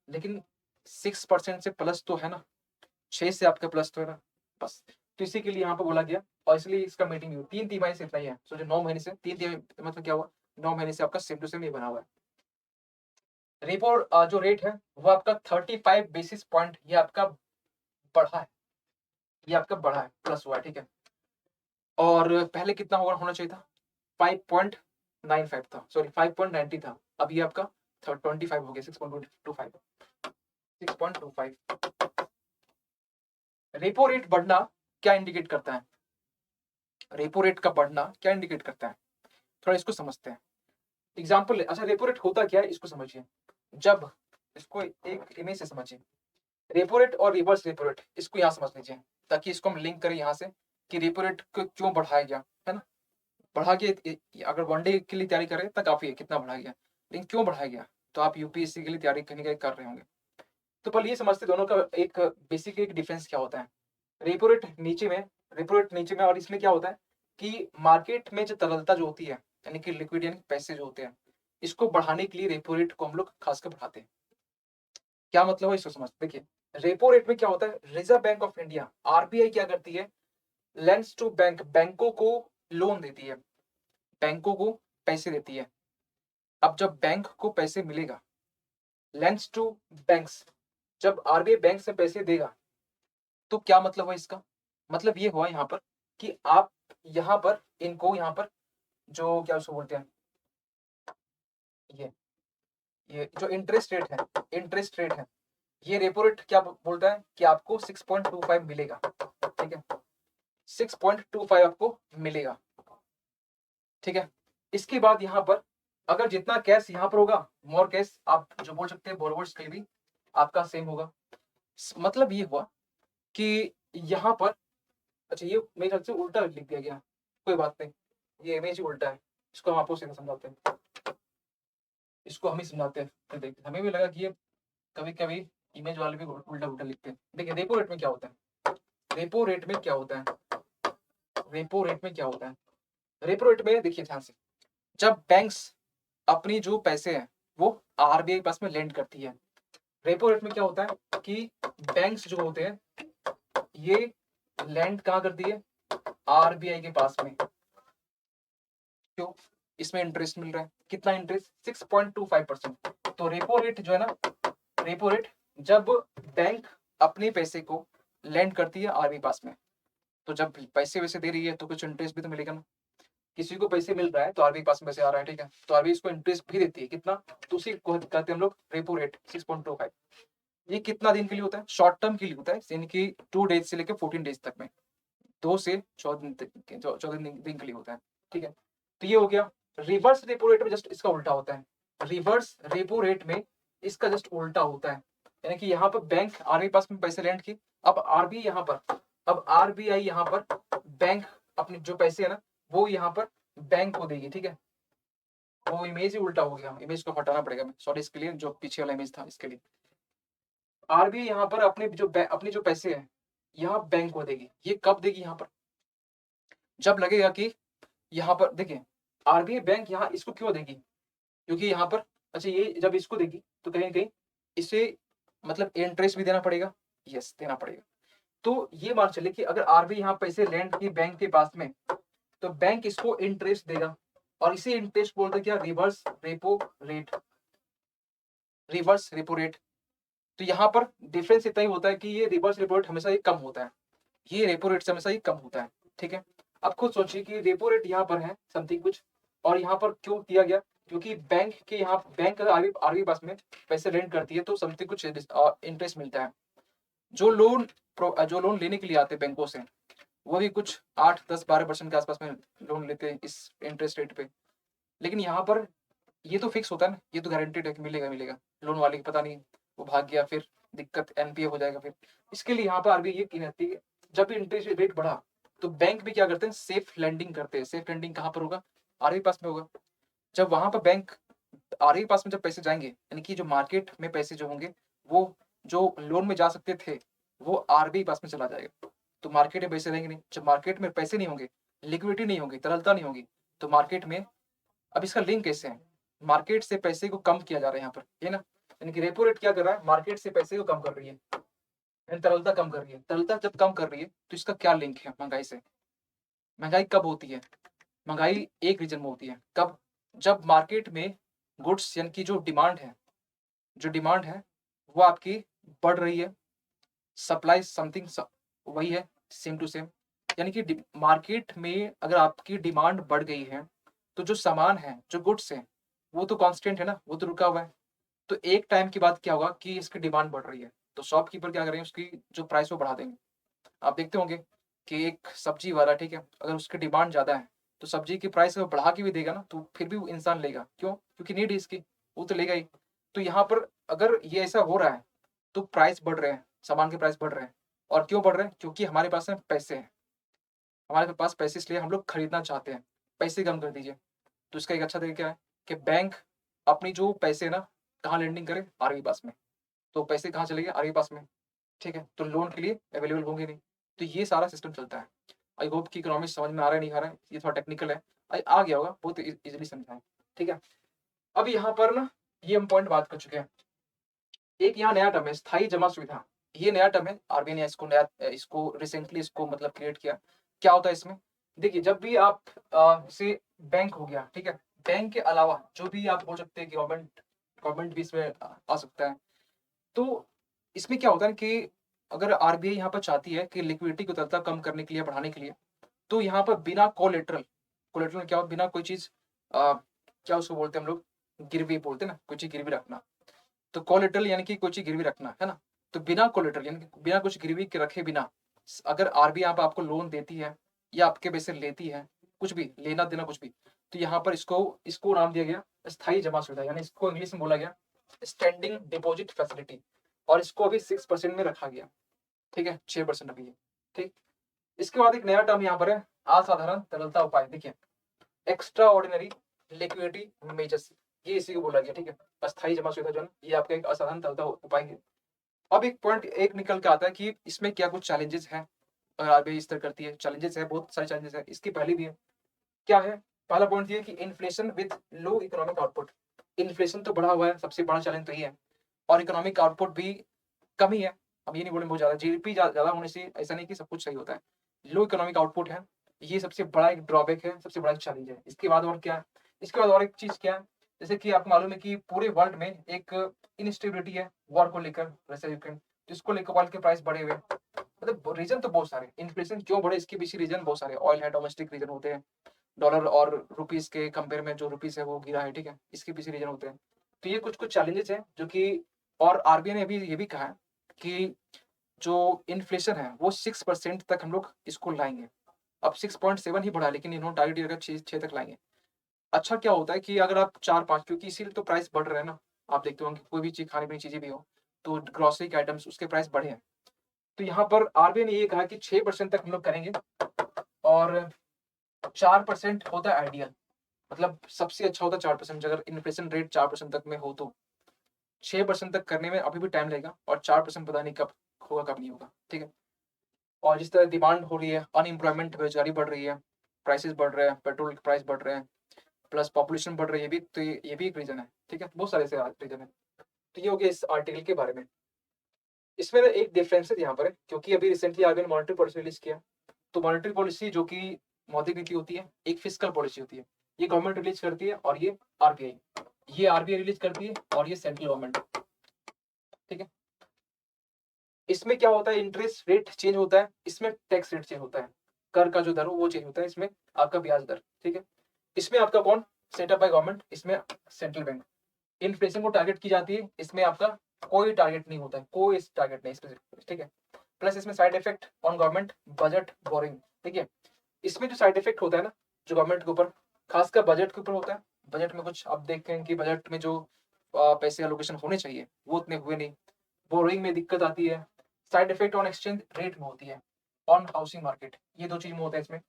लेकिन 6% से प्लस तो है ना, 6 से आपका प्लस तो है ना, बस। तो इसी के लिए यहाँ पे बोला गया, और इसलिए इसका मीटिंग हुई 3 तिमाही से इतना ही है, सोचो 9 महीने से 3 तिमाही मतलब क्या हुआ, 9 महीने से आपका सेम टू सेम ये बना हुआ है। रेपो जो रेट है वो आपका 35 बेसिस पॉइंट ये आपका बढ़ा है, ये आपका बढ़ा है, प्लस हुआ है, ठीक है। और पहले कितना होना चाहिए था, 5.95 था, सॉरी 5.90 था, अब ये आपका 25 हो गया, 6.25। रेपो रेट बढ़ना क्या इंडिकेट करता है, रेपो रेट का बढ़ना क्या इंडिकेट करता है, थोड़ा इसको समझते हैं। एग्जाम्पल, अच्छा रेपो रेट होता क्या है इसको समझिए, जब इसको एक इमेज से समझिए, रेपो रेट और रिवर्स रेपो रेट इसको यहाँ समझ लीजिए, ताकि इसको हम लिंक करें यहाँ से कि रेपो रेट को क्यों बढ़ाया गया है ना, बढ़ा के अगर वनडे के लिए तैयारी करें तो काफी है, कितना बढ़ाया गया, लेकिन क्यों बढ़ाया गया, तो आप यूपीएससी के लिए तैयारी करने के कर रहे होंगे। तो पहले ये समझते दोनों का एक बेसिक एक डिफरेंस क्या होता है। रेपो रेट नीचे में, रेपो रेट नीचे में, और इसमें क्या होता है कि मार्केट में जो तरलता जो होती है, यानी कि लिक्विड यानी पैसे जो होते हैं, इसको बढ़ाने के लिए रेपो रेट को हम लोग खासकर बढ़ाते हैं। क्या मतलब है इसको समझते, देखिए रेपो रेट में क्या होता है, reserve bank of India RBI क्या करती है, लेंड्स टू बैंक, बैंकों को लोन देती है, बैंकों को पैसे देती है। अब जब बैंक को पैसे मिलेगा, लेंड्स टू बैंक्स, जब आरबीआई बैंक से पैसे देगा, तो क्या मतलब हुआ इसका, मतलब ये हुआ यहाँ पर कि आप यहाँ पर इनको यहाँ पर जो क्या उसको बोलते हैं, ये ये जो इंटरेस्ट रेट है, इंटरेस्ट रेट है, ये रेपो रेट क्या बोलता है कि आपको 6.25 मिलेगा, ठीक है, 6.25 आपको मिलेगा, ठीक है। इसके बाद यहाँ पर अगर जितना कैश यहाँ पर होगा, मोर कैश आप जो बोल सकते हैं बोरोवर्स के लिए भी आपका सेम होगा। मतलब ये हुआ कि यहाँ पर, अच्छा ये मेरे ख्याल से उल्टा लिख दिया गया, कोई बात नहीं, ये इमेज ही उल्टा है, इसको हम आपको सीधा समझाते हैं, इसको हम ही समझाते हैं, फिर देखते हैं। हमें भी लगा कि ये कभी कभी इमेज वाले भी उल्टा उल्टा लिखते हैं। देखिए रेपो रेट में क्या होता है, रेपो रेट में क्या होता है, रेपो रेट में क्या होता है, रेपो रेट में देखिए ध्यान से, जब बैंक्स अपनी जो पैसे हैं वो आरबीआई के पास में लेंड करती है, रेपो रेट में क्या होता है कि बैंक्स जो होते हैं ये लैंड कहाँ करती है, आरबीआई के पास में, क्यों, इसमें इंटरेस्ट मिल रहा है, कितना इंटरेस्ट, 6.25%। तो रेपो रेट जो है ना, रेपो रेट जब बैंक अपने पैसे को लैंड करती है आरबीआई पास में, तो जब पैसे वैसे दे रही है तो कुछ इंटरेस्ट भी तो मिलेगा ना, किसी को पैसे मिल रहा है तो आरबीआई पास में पैसे आ रहा है, ठीक है, तो आरबीआई इसको इंटरेस्ट भी देती है, कितना, तो उसी को कहते हैं हम लोग रेपो रेट 6.25। ये कितना दिन के लिए होता है? शॉर्ट टर्म के लिए होता है, यानी कि 2 डेज से लेकर 14 डेज तक में, 2 से 14 दिन तक, 14 दिन के लिए होता है, ठीक है। तो ये हो गया। रिवर्स रेपो रेट में जस्ट इसका उल्टा होता है। रिवर्स रेपो रेट में इसका जस्ट उल्टा होता है, यानी कि यहाँ पर बैंक आरबीआई पास में पैसे लैंड किए, अब आरबीआई यहाँ पर, अब आरबीआई यहाँ पर बैंक अपने जो पैसे है ना वो यहाँ पर बैंक को देगी, ठीक है। वो इमेज ही उल्टा हो गया, इमेज को हटाना पड़ेगा, सॉरी इसके लिए, जो पीछे वाला इमेज था इसके लिए। आरबीआई यहाँ पर अपने जो पैसे हैं यहाँ बैंक को देगी। ये कब देगी? यहाँ पर जब लगेगा कि यहाँ पर देखिए, आरबीआई बैंक यहाँ इसको क्यों देगी, क्योंकि यहाँ पर, अच्छा ये जब इसको देगी तो कहीं कहीं इसे मतलब इंटरेस्ट भी देना पड़ेगा, यस देना पड़ेगा। तो ये मान चले कि अगर आरबीआई यहाँ पैसे लैंड की बैंक के पास में, तो बैंक इसको इंटरेस्ट देगा, और इसी इंटरेस्ट बोलते क्या? Reverse repo rate, reverse repo rate. तो यहाँ पर डिफरेंस इतना ही होता है कि ये रिवर्स रेपो रेट हमेशा ये कम होता है, ये रेपो रेट से हमेशा ही कम होता है, ठीक है। अब खुद सोचिए कि रेपो रेट यहाँ पर है समथिंग कुछ, और यहाँ पर क्यों किया गया? क्योंकि बैंक के यहाँ, बैंक अगर आरबीआई पास में पैसे लेंड करती है तो समथिंग कुछ इंटरेस्ट मिलता है। जो लोन लेने के लिए आते हैं बैंकों से, वो भी कुछ 8, 10, 12% के आसपास में लोन लेते हैं इस इंटरेस्ट रेट पे। लेकिन यहाँ पर ये तो फिक्स होता है ना, ये तो गारंटेड है कि मिलेगा मिलेगा। लोन वाले की पता नहीं वो भाग गया, फिर दिक्कत एनपीए हो जाएगा फिर। इसके लिए यहाँ पर आरबीआई ये कहती है जब भी इंटरेस्ट रेट बढ़ा तो बैंक भी क्या करते हैं? सेफ लैंडिंग करते हैं। सेफ लैंडिंग कहाँ पर होगा? आरबीआई पास में होगा। जब वहां पर बैंक आरबीआई पास में जब पैसे जाएंगे, यानी कि जो मार्केट में पैसे जो होंगे वो जो लोन में जा सकते थे वो आरबीआई पास में चला जाएगा। तो मार्केट में पैसे रहेंगे नहीं। जब मार्केट में पैसे नहीं होंगे, लिक्विडिटी नहीं होगी, तरलता नहीं होगी, तो मार्केट में, अब इसका लिंक कैसे है? मार्केट से पैसे को कम किया जा रहा है यहाँ पर, है ना। यानी कि रेपो रेट क्या कर रहा है? मार्केट से पैसे को कम कर रही है, यानी तरलता कम कर रही है। तरलता जब कम कर रही है तो इसका क्या लिंक है महंगाई से? महंगाई कब होती है? महंगाई एक रीजन में होती है, कब? जब मार्केट में गुड्स यानी कि जो डिमांड है, जो डिमांड है वो आपकी बढ़ रही है, सप्लाई समथिंग वही है, सेम टू सेम। यानी कि मार्केट में अगर आपकी डिमांड बढ़ गई है तो जो सामान है, जो गुड्स है, वो तो कांस्टेंट है ना, वो तो रुका हुआ है। तो एक टाइम के बाद क्या होगा कि इसकी डिमांड बढ़ रही है, तो शॉपकीपर क्या करेंगे? उसकी जो प्राइस वो बढ़ा देंगे। आप देखते होंगे कि एक सब्जी वाला, ठीक है, अगर उसकी डिमांड ज्यादा है तो सब्जी की प्राइस वो बढ़ा के भी देगा ना, तो फिर भी वो इंसान लेगा। क्यों? क्योंकि नीड है इसकी, वो तो लेगा ही। तो यहाँ पर अगर ये ऐसा हो रहा है तो प्राइस बढ़ रहे हैं, सामान के प्राइस बढ़ रहे हैं। और क्यों बढ़ रहे हैं? क्योंकि हमारे पास में पैसे हैं, हमारे पास पैसे इसलिए हम लोग खरीदना चाहते हैं। पैसे कम कर दीजिए। तो इसका एक अच्छा तरीका है कि बैंक अपनी जो पैसे ना कहाँ लेंडिंग करे? आरबीआई पास में। तो पैसे कहाँ चले गए? आरबीआई पास में, ठीक है। तो लोन के लिए अवेलेबल होंगे नहीं। तो ये सारा सिस्टम चलता है। आई होप कि इकोनॉमिक्स समझ में आ रहा है नहीं आ रहा है, ये थोड़ा टेक्निकल है। आ गया होगा, बहुत इजीली समझा है, ठीक है। अब यहाँ पर ना ये हम पॉइंट बात कर चुके हैं। एक यहाँ नया टर्म है, स्थायी जमा सुविधा। ये नया टर्म है, आरबीआई ने इसको रिसेंटली इसको मतलब क्रिएट किया। क्या होता है इसमें? देखिए, जब भी आप जैसे बैंक हो गया, ठीक है, बैंक के अलावा जो भी आप बोल सकते हैं, गवर्नमेंट भी इसमें आ सकता है। तो इसमें क्या होता है कि अगर आरबीआई यहाँ पर चाहती है कि लिक्विडिटी को तरलता कम करने के लिए, बढ़ाने के लिए, तो यहाँ पर बिना कोलेटरल, कोलेटरल क्या हो? बिना कोई चीज, क्या उसको बोलते हैं हम लोग? गिरवी बोलते हैं ना, कोई चीज गिरवी रखना। तो कोलेटरल यानी कि कोई चीज गिरवी रखना है ना। तो बिना कोलेटरल यानी कि बिना कुछ गिरवी के रखे बिना अगर आरबीआई यहाँ पर आपको लोन देती है या आपके पैसे लेती है, कुछ भी लेना देना कुछ भी, तो यहाँ पर इसको इसको नाम दिया गया स्थायी जमा सुविधा, यानी इसको इंग्लिश में बोला गया स्टैंडिंग डिपॉजिट फैसिलिटी। और इसको अभी 6% में रखा गया, ठीक है, 6% अभी है, ठीक। इसके बाद एक नया टर्म यहाँ पर है, असाधारण तरलता उपाय। देखिए, एक्स्ट्रा ऑर्डिनरी लिक्विडिटी मेजर्स, ये इसी को बोला गया, ठीक है। अस्थायी जमा सुविधा जो है ये आपका एक असाधारण तरलता उपाय है। अब एक पॉइंट एक निकल के आता है कि इसमें क्या कुछ चैलेंजेस हैं अगर आरबीआई इस तरह करती है। चैलेंजेस है, बहुत सारे चैलेंजेस है, इसकी पहले भी है। क्या है? पहला पॉइंट ये कि inflation with low economic output. Inflation तो बढ़ा हुआ है, सबसे बड़ा चैलेंज तो ये है। और इकोनॉमिक आउटपुट भी कम ही है। हम ये नहीं बोले बहुत ज्यादा, जीडीपी ज्यादा होने से ऐसा नहीं कि सब कुछ सही होता है। लो इकोनॉमिक आउटपुट है, ये सबसे बड़ा एक ड्रॉबैक है, सबसे बड़ा चैलेंज है। इसके बाद और क्या है? इसके बाद और एक चीज क्या है, जैसे कि आपको मालूम है कि पूरे वर्ल्ड में एक इनस्टेबिलिटी है वॉर को लेकर, रशिया यूक्रेन, जिसको लेकर वर्ल्ड के प्राइस बढ़े हुए हैं। मतलब रीजन तो बहुत सारे, इन्फ्लेशन क्यों बढ़े इसके पीछे रीजन बहुत सारे, ऑयल है, डोमेस्टिक रीजन होते हैं, डॉलर और रुपीस के कंपेयर में जो रुपीस है वो गिरा है, ठीक है, इसके पीछे रीजन होते हैं। तो ये कुछ कुछ चैलेंजेस हैं जो कि और आरबीआई ने अभी ये भी कहा है कि जो इन्फ्लेशन है वो 6% तक हम लोग इसको लाएंगे। अब 6.7 ही बढ़ा, लेकिन इन्होंने टारगेट ये रखा 6 तक लाएंगे। अच्छा क्या होता है कि अगर आप 4-5, क्योंकि इसीलिए तो प्राइस बढ़ रहे हैं ना, आप देखते होंगे कोई भी चीज, खाने पीने की चीजें भी हो, तो ग्रोसरी के आइटम्स उसके प्राइस बढ़े हैं। तो यहाँ पर आरबीआई ने ये कहा कि 6% तक हम लोग करेंगे, और 4% होता है आइडियल, मतलब सबसे अच्छा होता है 4%। अगर इन्फ्लेशन रेट 4% तक में हो तो 6% तक करने में अभी भी टाइम लगेगा, और 4% पता नहीं कब होगा कब नहीं होगा, ठीक है। और जिस तरह डिमांड हो रही है, अनएम्प्लॉयमेंट, बेरोजगारी बढ़ रही है, प्राइसेस बढ़ रहे हैं, पेट्रोल के प्राइस बढ़ रहे हैं, प्लस पॉपुलेशन बढ़ रही है, ये भी तो ये भी एक रीजन है, ठीक है। बहुत सारे ऐसे रीजन है। तो ये हो गया इस आर्टिकल के बारे में। इसमें ना एक डिफरेंस है यहाँ पर है, क्योंकि अभी recently RBI monetary policy release किया। तो मॉनेटरी पॉलिसी जो कि मौद्रिक नीति होती है, एक फिस्कल पॉलिसी होती है, ये गवर्नमेंट रिलीज करती है, और ये आरबीआई रिलीज करती है, और ये सेंट्रल गवर्नमेंट, ठीक है। इसमें क्या होता है, इंटरेस्ट रेट चेंज होता है, इसमें टैक्स रेट चेंज होता है, कर का जो दर हो वो चेंज होता है, इसमें आपका ब्याज दर, ठीक है। इसमें आपका कौन, सेटअप बाय गवर्नमेंट, इसमें सेंट्रल बैंक। इन्फ्लेशन को टारगेट की जाती है, इसमें आपका कोई टारगेट नहीं होता है, कोई टारगेट नहीं स्पेसिफिक, ठीक है। प्लस इसमें side effect on government budget boring, ठीक है। इसमें जो साइड इफेक्ट होता है ना, जो गवर्नमेंट के ऊपर, खासकर बजट के ऊपर होता है। बजट में कुछ आप देखते हैं कि बजट में जो पैसे एलोकेशन होने चाहिए वो उतने हुए नहीं, बोरिंग में दिक्कत आती है, side effect on exchange rate में होती है, ऑन हाउसिंग मार्केट, ये दो चीज में होता है इसमें।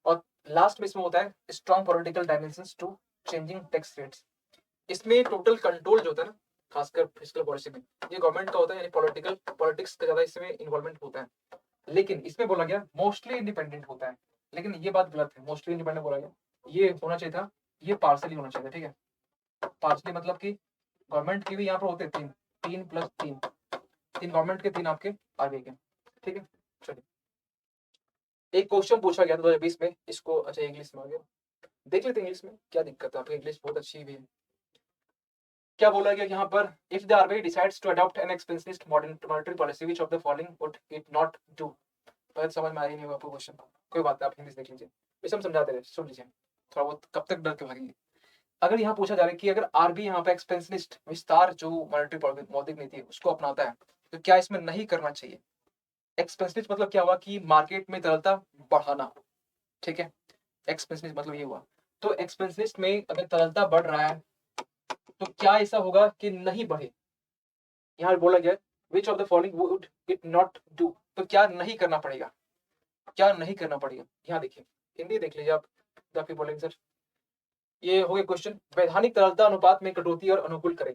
और लास्ट में इसमें होता है strong political dimensions to changing tax rates. इसमें टोटल कंट्रोल जो होता है ना, खासकर फिस्कल पॉलिसी में, ये गवर्नमेंट का होता है, यानी पॉलिटिक्स का ज्यादा इसमें इन्वॉल्वमेंट होता है। लेकिन इसमें बोला गया मोस्टली इंडिपेंडेंट होता है, लेकिन ये बात गलत है, मोस्टली इंडिपेंडेंट बोला गया, ये होना चाहिए था, ये पार्सली होना चाहिए था, ठीक है। पार्सली मतलब कि गवर्नमेंट के भी यहाँ पर होते हैं तीन, 3+3, 3 गवर्नमेंट के, 3 आपके आगे के, ठीक है। चलिए, एक क्वेश्चन पूछा गया था 2020 में, इसको अच्छा इंग्लिश में आ गया, देख लेते हैं इंग्लिश में, क्या दिक्कत है, आपकी इंग्लिश बहुत अच्छी भी है। क्या बोला गया यहाँ पर, if the RBI decides to adopt an expensive monetary policy which of the following would it not do. तो समझ में आ ही नहीं होगा आपको क्वेश्चन, कोई बात नहीं, आप हिंदी देख लीजिए, वैसे हम समझाते रहे, सुन लीजिए, थोड़ा बहुत कब तक डर के भागेंगे। अगर यहाँ पूछा जा रहा है कि अगर आरबीआई यहाँ पे एक्सपेंसिस्ट विस्तार जो मॉनेटरी मौद्रिक नीति है उसको अपनाता है, तो क्या इसमें नहीं करना चाहिए। एक्सपेंसिव मतलब क्या हुआ कि मार्केट में तरलता बढ़ाना, ठीक है। एक्सपेंसिव मतलब ये हुआ, तो एक्सपेंसिव में अगर तरलता बढ़ रहा है तो क्या ऐसा होगा कि नहीं बढ़े। यहाँ बोला गया which of the following would it not do, तो क्या नहीं करना पड़ेगा, क्या नहीं करना पड़ेगा। यहाँ देखिए, हिंदी देख लीजिए आप, तो फिर बोलेंगे सर ये हो गया क्वेश्चन, वैधानिक तरलता अनुपात में कटौती और अनुकूल करें।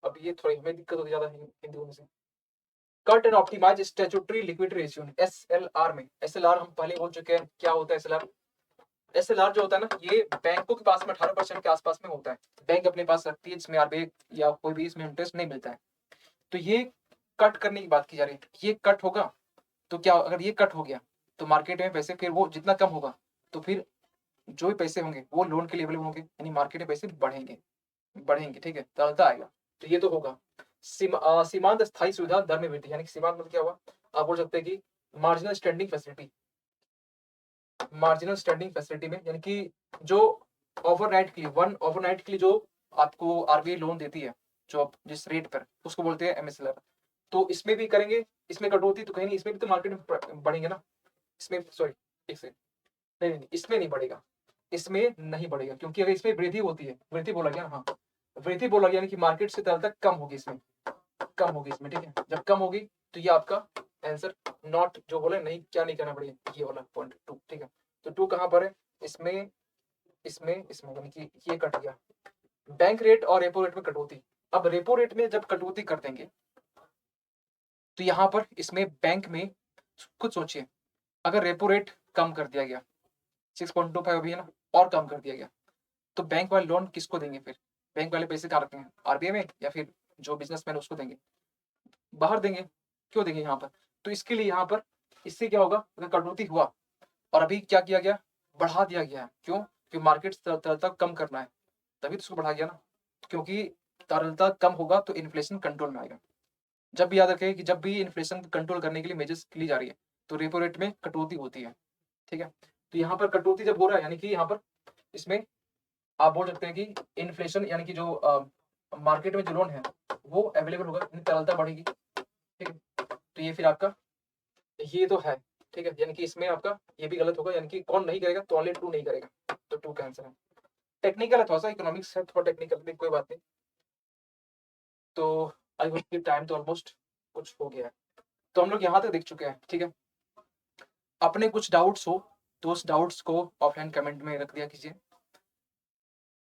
अब ये थोड़ी हमें दिक्कत होती ज्यादा हिंदी होने से। Cut and optimise statutory liquidity ratio, SLR में, एसएलआर हम पहले बोल चुके हैं क्या होता है एसएलआर। एसएलआर जो होता है ना, ये बैंकों के पास में 18% के आसपास में होता है, बैंक अपने पास रखती है, जिसमें आरबीआई या कोई भी इसमें इंटरेस्ट नहीं मिलता है। तो ये कट करने की बात की जा रही है, ये कट होगा तो क्या, अगर ये कट हो गया तो मार्केट में पैसे फिर वो जितना कम होगा, तो फिर जो भी पैसे होंगे वो लोन के लिए अवेलेबल होंगे, यानी मार्केट में पैसे बढ़ेंगे, बढ़ेंगे, ठीक है, तरलता आएगा, तो ये तो होगा। सीमांत स्थायी सुविधा दर में वृद्धि, यानी कि सीमांत मतलब क्या हुआ, आप बोल सकते हैं कि marginal standing facility, marginal standing facility में, यानी कि जो ओवरनाइट के लिए, वन ओवरनाइट के लिए जो आपको आरबीआई लोन देती है, जो आप जिस रेट पर, उसको बोलते हैं एमएसएलआर। तो इसमें भी करेंगे, इसमें कटौती तो कहीं नहीं, इसमें भी तो मार्केट में बढ़ेंगे ना, इसमें सॉरी, एक सेकंड, नहीं, इसमें नहीं बढ़ेगा, इसमें नहीं बढ़ेगा, क्योंकि अगर इसमें वृद्धि होती है, वृद्धि बोला गया, हाँ वृद्धि बोला गया, यानी कि मार्केट से तरलता कम होगी इसमें, कम होगी इसमें, ठीक है। जब कम होगी तो ये आपका आंसर नॉट जो बोले नहीं, क्या नहीं करना पड़ेगा, ये वाला पॉइंट 2, ठीक है। तो 2 कहां पर है, इसमें, इसमें यानी कि ये कट गया। बैंक रेट और रेपो रेट में कटौती, अब रेपो रेट में जब कटौती कर देंगे तो यहां पर इसमें बैंक में, खुद सोचिए, अगर रेपो रेट कम कर दिया गया, 6.25 अभी है ना, और कम कर दिया गया, तो बैंक वाले लोन किसको देंगे फिर, बैंक वाले पैसे कहाँ रखते हैं, आरबीआई में, या फिर जो बिजनेसमैन उसको देंगे, बाहर देंगे, क्यों देंगे यहाँ पर। तो इसके लिए यहाँ पर, इससे क्या होगा, अगर कटौती हुआ और अभी क्या किया गया, बढ़ा दिया गया है, क्यों, क्योंकि मार्केट तरलता कम करना है, तभी तो उसको बढ़ा गया ना, क्योंकि तरलता कम होगा तो इन्फ्लेशन कंट्रोल में आएगा। जब भी याद रखें कि जब भी इन्फ्लेशन कंट्रोल करने के लिए मेजर्स ली जा रही है, तो रेपो रेट में कटौती होती है, ठीक है। तो यहाँ पर कटौती जब हो रहा है, यानी कि यहाँ पर इसमें आप बोल सकते हैं कि इन्फ्लेशन, यानी कि जो मार्केट में जो लोन है वो अवेलेबल होगा, यानी तरलता बढ़ेगी, ठीक है। तो ये फिर आपका ये तो है, ठीक है, यानी कि इसमें आपका ये भी गलत होगा, यानी कि कौन नहीं करेगा, तो ऑनली टू नहीं करेगा, तो टू का आंसर है। टेक्निकल है थोड़ा सा, इकोनॉमिक्स है थोड़ा टेक्निकल भी, कोई बात नहीं। तो आई होप कि टाइम तो ऑलमोस्ट कुछ हो गया है, तो हम लोग यहाँ तक देख चुके हैं, ठीक है। अपने कुछ डाउट्स हो तो उस डाउट्स को ऑफलाइन कमेंट में रख दिया कीजिए,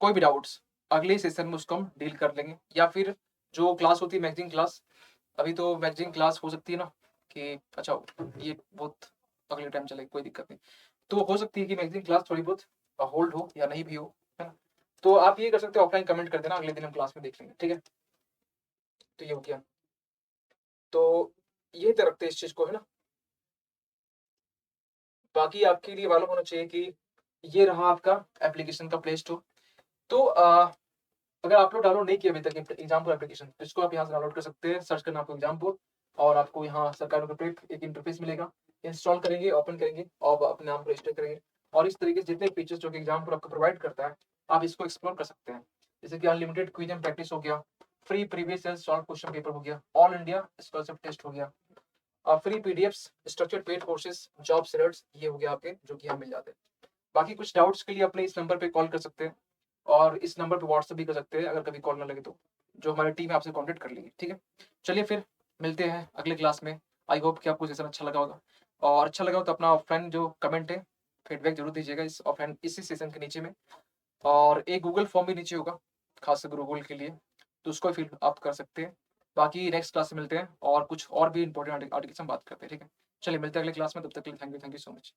कोई भी डाउट्स अगले सेशन में उसको हम डील कर लेंगे, या फिर जो क्लास होती है मैगजीन क्लास, अभी तो मैगजीन क्लास हो सकती है ना कि अच्छा ये बहुत अगले टाइम चलेगी, कोई दिक्कत नहीं। तो हो सकती है कि मैगजीन क्लास थोड़ी बहुत होल्ड हो या नहीं भी हो, है ना। तो आप ये कर सकते हो, ऑफलाइन कमेंट कर देना, अगले दिन हम क्लास में देख लेंगे, ठीक है। तो ये हो गया, तो ये तो रखते हैं इस चीज को, है ना। बाकी आपके लिए मालूम होना चाहिए कि ये रहा आपका एप्लीकेशन का प्ले स्टोर। तो अगर आप लोग डाउनलोड नहीं किए अभी तक एग्जामपुर एप्लीकेशन, तो इसको आप यहाँ से डाउनलोड कर सकते हैं, सर्च करना आपको एग्जामपुर, और आपको यहाँ सरकार का एक इंटरफेस मिलेगा, इंस्टॉल करेंगे, ओपन करेंगे और अपने नाम को रजिस्टर करेंगे, और इस तरीके से जितने फीचर्स जो कि एग्जामपुर आपको प्रोवाइड करता है, आप इसको एक्सप्लोर कर सकते हैं। जैसे कि अनलिमिटेड क्विज एंड प्रैक्टिस हो गया, free previous year solve question paper हो गया, ऑल इंडिया स्कॉलरशिप टेस्ट हो गया, free PDFs, structured paid courses, job alerts, ये हो गया आपके जो कि यहाँ मिल जाते हैं। बाकी कुछ डाउट्स के लिए अपने इस नंबर पे कॉल कर सकते हैं, और इस नंबर पे व्हाट्सएप भी कर सकते हैं, अगर कभी कॉल ना लगे तो जो हमारी टीम है आपसे कांटेक्ट कर लेगी, ठीक है। चलिए फिर मिलते हैं अगले क्लास में। आई होप कि आपको सेशन अच्छा लगा होगा, और अच्छा लगा हो तो अपना ऑफलाइन जो कमेंट है फीडबैक जरूर दीजिएगा इस ऑफलाइन इसी सेशन के नीचे में, और एक गूगल फॉर्म भी नीचे होगा खास कर गूगल के लिए, तो उसको फिल आप कर सकते हैं। बाकी नेक्स्ट क्लास में मिलते हैं और कुछ और भी इंपॉर्टेंट आर्टिकल्स हम बात करते हैं, ठीक है। चलिए मिलते हैं अगले क्लास में, तब तक के लिए थैंक यू सो मच।